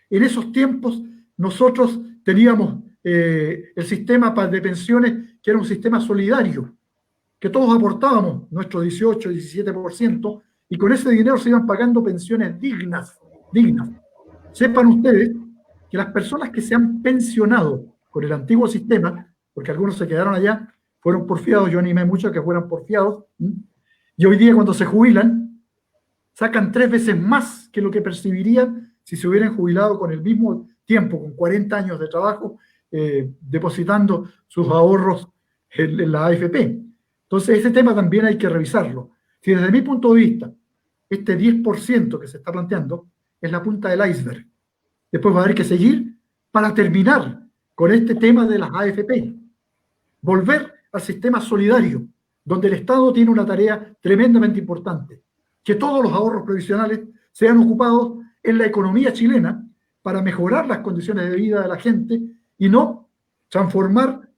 En esos tiempos nosotros teníamos el sistema de pensiones, que era un sistema solidario, que todos aportábamos nuestro 18, 17%, y con ese dinero se iban pagando pensiones dignas. Sepan ustedes que las personas que se han pensionado con el antiguo sistema, porque algunos se quedaron allá, fueron porfiados, yo animé mucho a que fueran porfiados, y hoy día cuando se jubilan, sacan 3 veces más que lo que percibirían si se hubieran jubilado con el mismo tiempo, con 40 años de trabajo, depositando sus ahorros en la AFP. Entonces, ese tema también hay que revisarlo. Si desde mi punto de vista, este 10% que se está planteando es la punta del iceberg. Después va a haber que seguir para terminar con este tema de las AFP. Volver al sistema solidario, donde el Estado tiene una tarea tremendamente importante. Que todos los ahorros previsionales sean ocupados en la economía chilena para mejorar las condiciones de vida de la gente y no transformar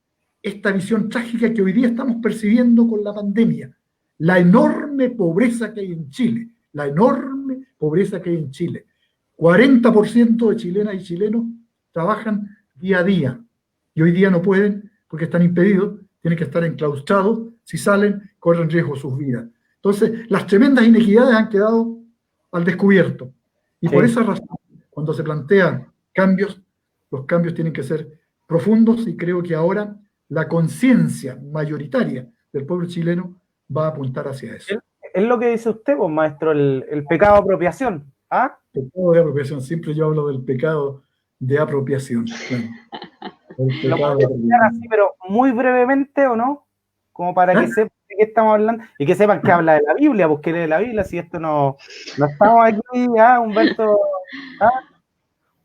esta visión trágica que hoy día estamos percibiendo con la pandemia. La enorme pobreza que hay en Chile. La enorme pobreza que hay en Chile. 40% de chilenas y chilenos trabajan día a día y hoy día no pueden porque están impedidos, tienen que estar enclaustrados, si salen corren riesgo sus vidas. Entonces, las tremendas inequidades han quedado al descubierto y por esa razón, cuando se plantean cambios, los cambios tienen que ser profundos y creo que ahora la conciencia mayoritaria del pueblo chileno va a apuntar hacia eso. Es lo que dice usted, pues, maestro, el pecado de apropiación. ¿Ah? Pecado de apropiación, siempre yo hablo del pecado de apropiación. Claro. ¿Lo puedo explicar así, pero muy brevemente o no? Como para que sepan de qué estamos hablando y que sepan que habla de la Biblia, porque lee la Biblia, si esto no estamos aquí, Humberto.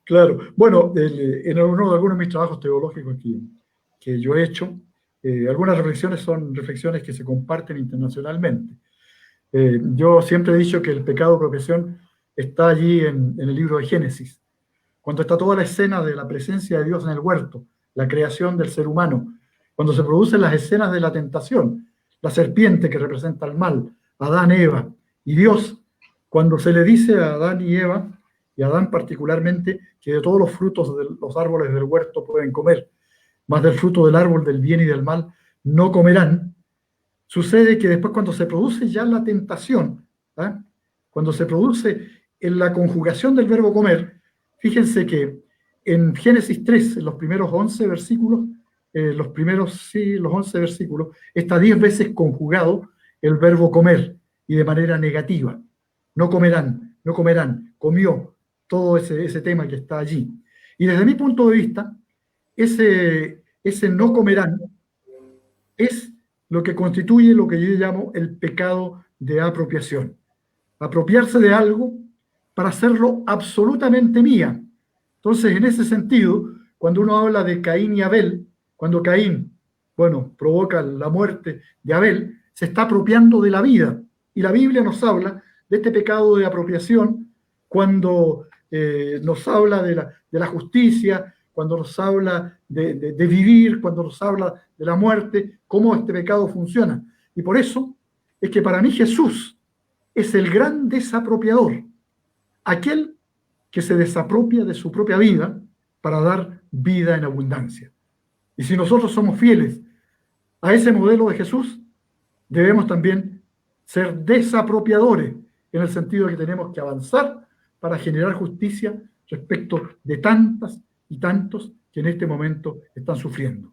Claro, bueno, en algunos de mis trabajos teológicos que yo he hecho, algunas reflexiones son reflexiones que se comparten internacionalmente. Yo siempre he dicho que el pecado de apropiación está allí en el libro de Génesis, cuando está toda la escena de la presencia de Dios en el huerto, la creación del ser humano, cuando se producen las escenas de la tentación, la serpiente que representa el mal, Adán, Eva, y Dios, cuando se le dice a Adán y Eva, y a Adán particularmente, que de todos los frutos de los árboles del huerto pueden comer, más del fruto del árbol del bien y del mal no comerán, sucede que después cuando se produce ya la tentación, cuando se produce en la conjugación del verbo comer, fíjense que en Génesis 3, en los primeros 11 versículos, los 11 versículos, está 10 veces conjugado el verbo comer y de manera negativa. No comerán, no comerán, comió, todo ese tema que está allí. Y desde mi punto de vista, ese no comerán es lo que constituye lo que yo llamo el pecado de apropiación. Apropiarse de algo para hacerlo absolutamente mía. Entonces, en ese sentido, cuando uno habla de Caín y Abel, cuando Caín, provoca la muerte de Abel, se está apropiando de la vida. Y la Biblia nos habla de este pecado de apropiación cuando nos habla de la justicia, cuando nos habla de vivir, cuando nos habla de la muerte, cómo este pecado funciona. Y por eso es que para mí Jesús es el gran desapropiador, aquel que se desapropia de su propia vida para dar vida en abundancia. Y si nosotros somos fieles a ese modelo de Jesús, debemos también ser desapropiadores, en el sentido de que tenemos que avanzar para generar justicia respecto de tantas y tantos que en este momento están sufriendo.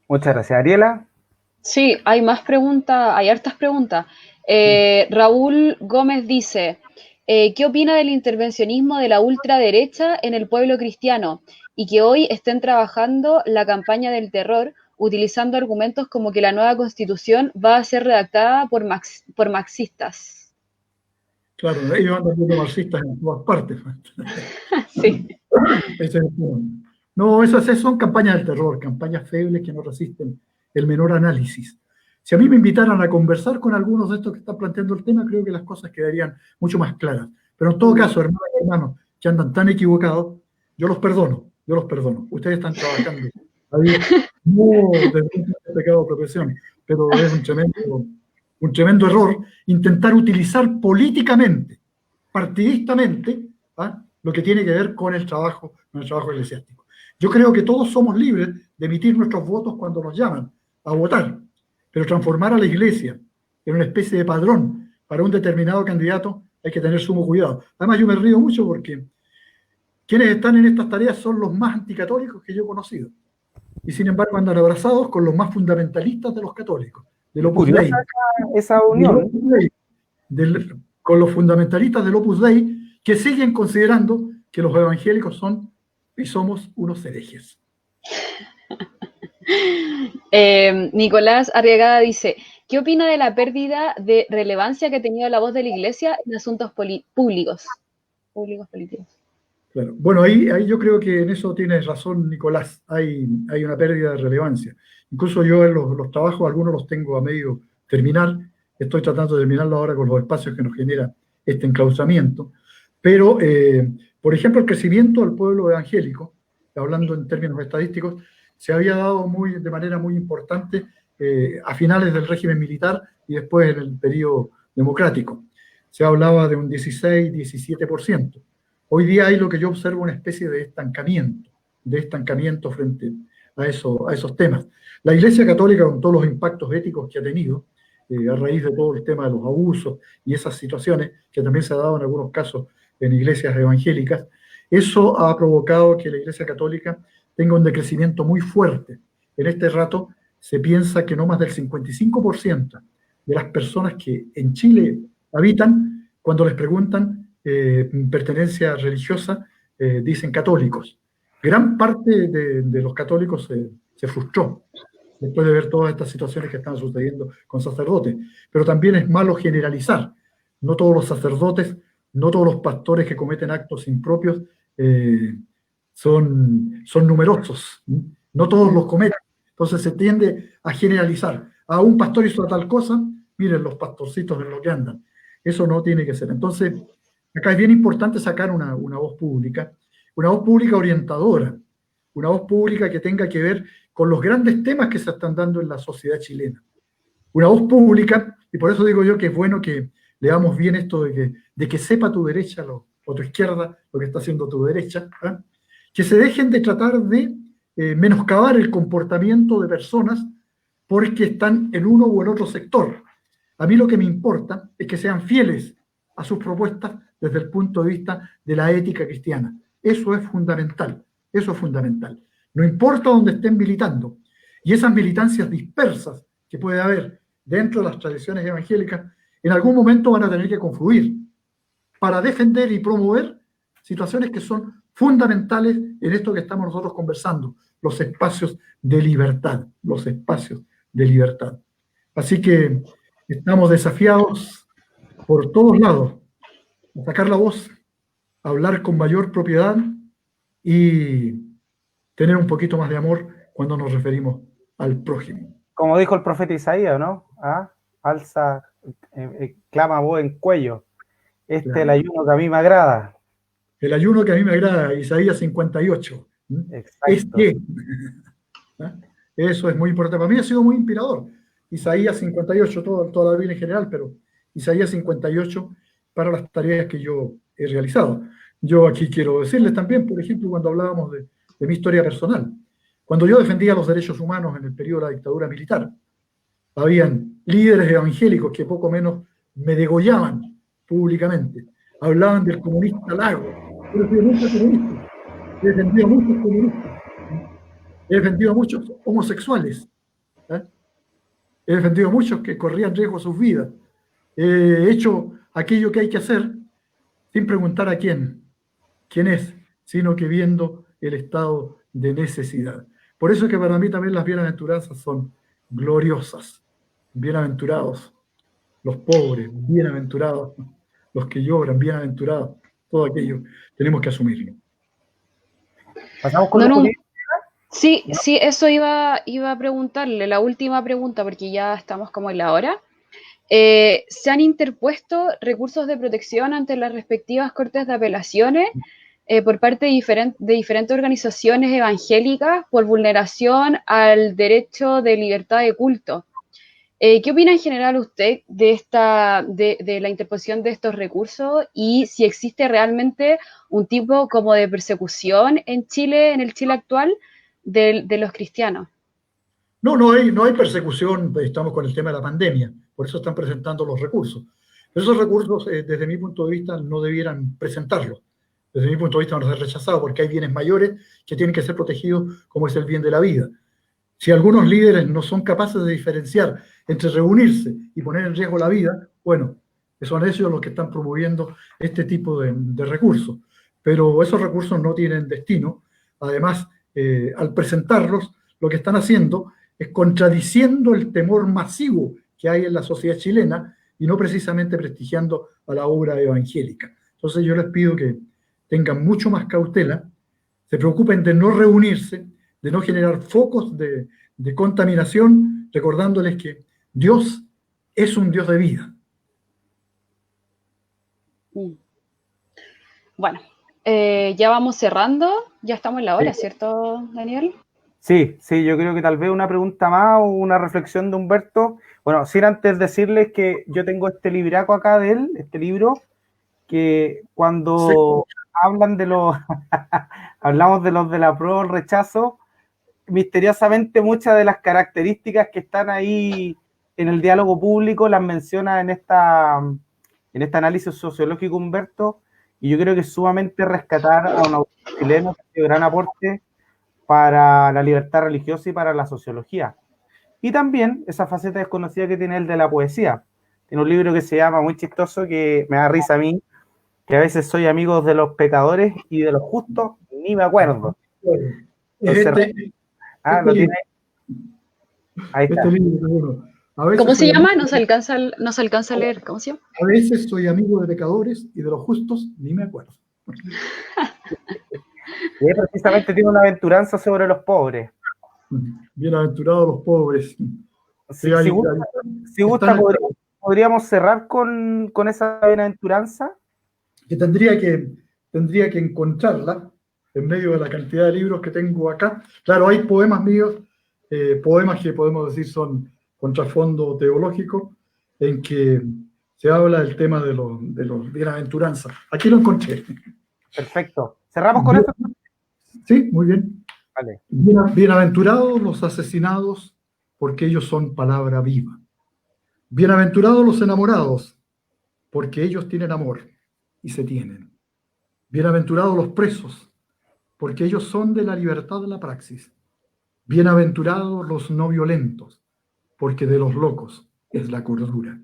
Muchas gracias. Ariela. Sí, hay más preguntas, hay hartas preguntas. Raúl Gómez dice, ¿qué opina del intervencionismo de la ultraderecha en el pueblo cristiano y que hoy estén trabajando la campaña del terror utilizando argumentos como que la nueva constitución va a ser redactada por marxistas? Claro, ellos andan viendo marxistas en todas partes. Sí. No, esas son campañas del terror, campañas febles que no resisten el menor análisis. Si a mí me invitaran a conversar con algunos de estos que están planteando el tema, creo que las cosas quedarían mucho más claras. Pero en todo caso, hermanos y hermanos que andan tan equivocados, yo los perdono. Ustedes están trabajando ahí, no desde un pecado de profesión, pero es un tremendo error intentar utilizar políticamente, partidistamente, lo que tiene que ver con el trabajo eclesiástico. Yo creo que todos somos libres de emitir nuestros votos cuando nos llaman a votar, pero transformar a la iglesia en una especie de padrón para un determinado candidato hay que tener sumo cuidado. Además, yo me río mucho porque quienes están en estas tareas son los más anticatólicos que yo he conocido. Y sin embargo andan abrazados con los más fundamentalistas de los católicos, del Opus Dei. Esa unión. Con los fundamentalistas del Opus Dei que siguen considerando que los evangélicos son y somos unos herejes. Nicolás Arriagada dice, ¿qué opina de la pérdida de relevancia que ha tenido la voz de la Iglesia en asuntos públicos políticos? Claro. Bueno, ahí yo creo que en eso tienes razón, Nicolás. Hay una pérdida de relevancia. Incluso yo en los trabajos, algunos los tengo a medio terminar. Estoy tratando de terminarlo ahora con los espacios que nos genera este enclaustramiento. Pero, por ejemplo, el crecimiento del pueblo evangélico, hablando en términos estadísticos, se había dado de manera muy importante a finales del régimen militar y después en el periodo democrático. Se hablaba de un 16-17%. Hoy día hay lo que yo observo una especie de estancamiento frente a esos temas. La Iglesia Católica, con todos los impactos éticos que ha tenido, a raíz de todo el tema de los abusos y esas situaciones que también se ha dado en algunos casos en iglesias evangélicas, eso ha provocado que la Iglesia Católica tenga un decrecimiento muy fuerte. En este rato se piensa que no más del 55% de las personas que en Chile habitan, cuando les preguntan pertenencia religiosa, dicen católicos. Gran parte de los católicos se frustró después de ver todas estas situaciones que están sucediendo con sacerdotes. Pero también es malo generalizar. No todos los sacerdotes, no todos los pastores que cometen actos impropios son numerosos. No todos los cometen. Entonces se tiende a generalizar. A un pastor hizo tal cosa, miren los pastorcitos en lo que andan. Eso no tiene que ser. Entonces, acá es bien importante sacar una voz pública orientadora, una voz pública que tenga que ver con los grandes temas que se están dando en la sociedad chilena. Una voz pública, y por eso digo yo que es bueno que leamos bien esto de que sepa tu derecha o tu izquierda lo que está haciendo tu derecha, que se dejen de tratar de menoscabar el comportamiento de personas porque están en uno u en otro sector. A mí lo que me importa es que sean fieles a sus propuestas desde el punto de vista de la ética cristiana. Eso es fundamental, No importa dónde estén militando. Y esas militancias dispersas que puede haber dentro de las tradiciones evangélicas, en algún momento van a tener que confluir para defender y promover situaciones que son fundamentales en esto que estamos nosotros conversando, los espacios de libertad. Así que estamos desafiados por todos lados a sacar la voz, a hablar con mayor propiedad y tener un poquito más de amor cuando nos referimos al prójimo. Como dijo el profeta Isaías, ¿no? Alza, clama voz en cuello. Claro. Es el ayuno que a mí me agrada. El ayuno que a mí me agrada, Isaías 58. Exacto. Eso es muy importante. Para mí ha sido muy inspirador. Isaías 58, toda la Biblia en general, pero Isaías 58 para las tareas que yo he realizado. Yo aquí quiero decirles también, por ejemplo, cuando hablábamos de mi historia personal, cuando yo defendía los derechos humanos en el periodo de la dictadura militar, habían líderes evangélicos que poco menos me degollaban públicamente, hablaban del comunista Lago, pero yo nunca comunista, he defendido a muchos comunistas, he defendido a muchos homosexuales, he defendido a muchos que corrían riesgo a sus vidas, He hecho aquello que hay que hacer sin preguntar a quién es, sino que viendo el estado de necesidad. Por eso es que para mí también las bienaventuranzas son gloriosas. Bienaventurados los pobres, bienaventurados los que lloran, bienaventurados, todo aquello tenemos que asumirlo. Pasamos con los Don judíos. Sí, ¿No? sí, eso iba a preguntarle, la última pregunta, porque ya estamos como en la hora. ¿Se han interpuesto recursos de protección ante las respectivas cortes de apelaciones por parte de diferentes organizaciones evangélicas por vulneración al derecho de libertad de culto? ¿Qué opina en general usted de la interposición de estos recursos y si existe realmente un tipo como de persecución en Chile, en el Chile actual, de los cristianos? No hay persecución, estamos con el tema de la pandemia, por eso están presentando los recursos. Esos recursos, desde mi punto de vista, no debieran presentarlos. Desde mi punto de vista, no los he rechazado porque hay bienes mayores que tienen que ser protegidos, como es el bien de la vida. Si algunos líderes no son capaces de diferenciar entre reunirse y poner en riesgo la vida, bueno, son ellos los que están promoviendo este tipo de recursos. Pero esos recursos no tienen destino. Además, al presentarlos, lo que están haciendo es contradiciendo el temor masivo que hay en la sociedad chilena y no precisamente prestigiando a la obra evangélica. Entonces yo les pido que tengan mucho más cautela, se preocupen de no reunirse, de no generar focos de contaminación, recordándoles que Dios es un Dios de vida. Bueno, ya vamos cerrando, ya estamos en la hora, ¿cierto, Daniel? Sí, sí, yo creo que tal vez una pregunta más o una reflexión de Humberto. Bueno, sin antes decirles que yo tengo este libraco acá de él, este libro, que cuando hablan de los, hablamos de los de la prueba o el rechazo, misteriosamente muchas de las características que están ahí en el diálogo público las menciona en este análisis sociológico Humberto, y yo creo que es sumamente rescatar a un autor chileno que ha sido gran aporte para la libertad religiosa y para la sociología. Y también esa faceta desconocida que tiene el de la poesía. Tiene un libro que se llama, muy chistoso, que me da risa a mí, que a veces soy amigo de los pecadores y de los justos, ni me acuerdo. Entonces, lo tiene. Ahí está. Este libro, bueno, ¿Cómo se llama? No se alcanza a leer. ¿Cómo se llama? A veces soy amigo de pecadores y de los justos ni me acuerdo. Y precisamente tiene una aventuranza sobre los pobres. Bienaventurados los pobres. Si gusta, podríamos cerrar con esa bienaventuranza. Que tendría que encontrarla en medio de la cantidad de libros que tengo acá. Claro, hay poemas míos, poemas que podemos decir son con trasfondo teológico, en que se habla del tema de los bienaventuranzas. Aquí lo encontré. Perfecto. ¿Cerramos con eso? Sí, muy bien. Vale. Bienaventurados los asesinados, porque ellos son palabra viva. Bienaventurados los enamorados, porque ellos tienen amor y se tienen. Bienaventurados los presos, porque ellos son de la libertad de la praxis. Bienaventurados los no violentos, porque de los locos es la cordura.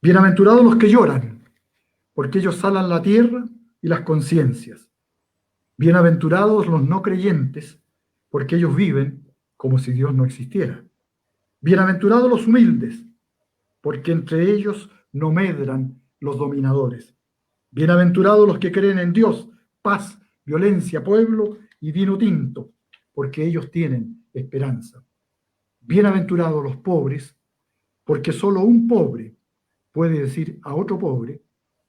Bienaventurados los que lloran, porque ellos salan la tierra y las conciencias. Bienaventurados los no creyentes, porque ellos viven como si Dios no existiera. Bienaventurados los humildes, porque entre ellos no medran los dominadores. Bienaventurados los que creen en Dios, paz, violencia, pueblo y vino tinto, porque ellos tienen esperanza. Bienaventurados los pobres, porque solo un pobre puede decir a otro pobre,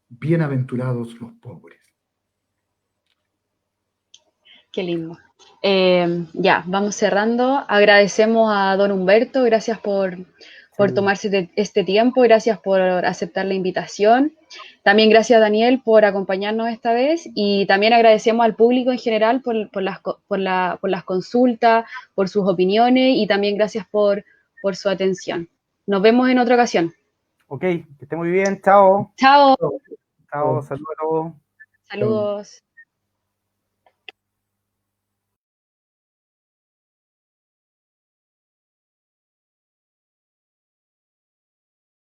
bienaventurados los pobres. Qué lindo. Ya, vamos cerrando. Agradecemos a don Humberto, gracias por tomarse este tiempo, gracias por aceptar la invitación. También gracias, Daniel, por acompañarnos esta vez, y también agradecemos al público en general por las consultas, por sus opiniones, y también gracias por su atención. Nos vemos en otra ocasión. Ok, que esté muy bien. Chao. Chao. Chao, saludos a todos. Saludos.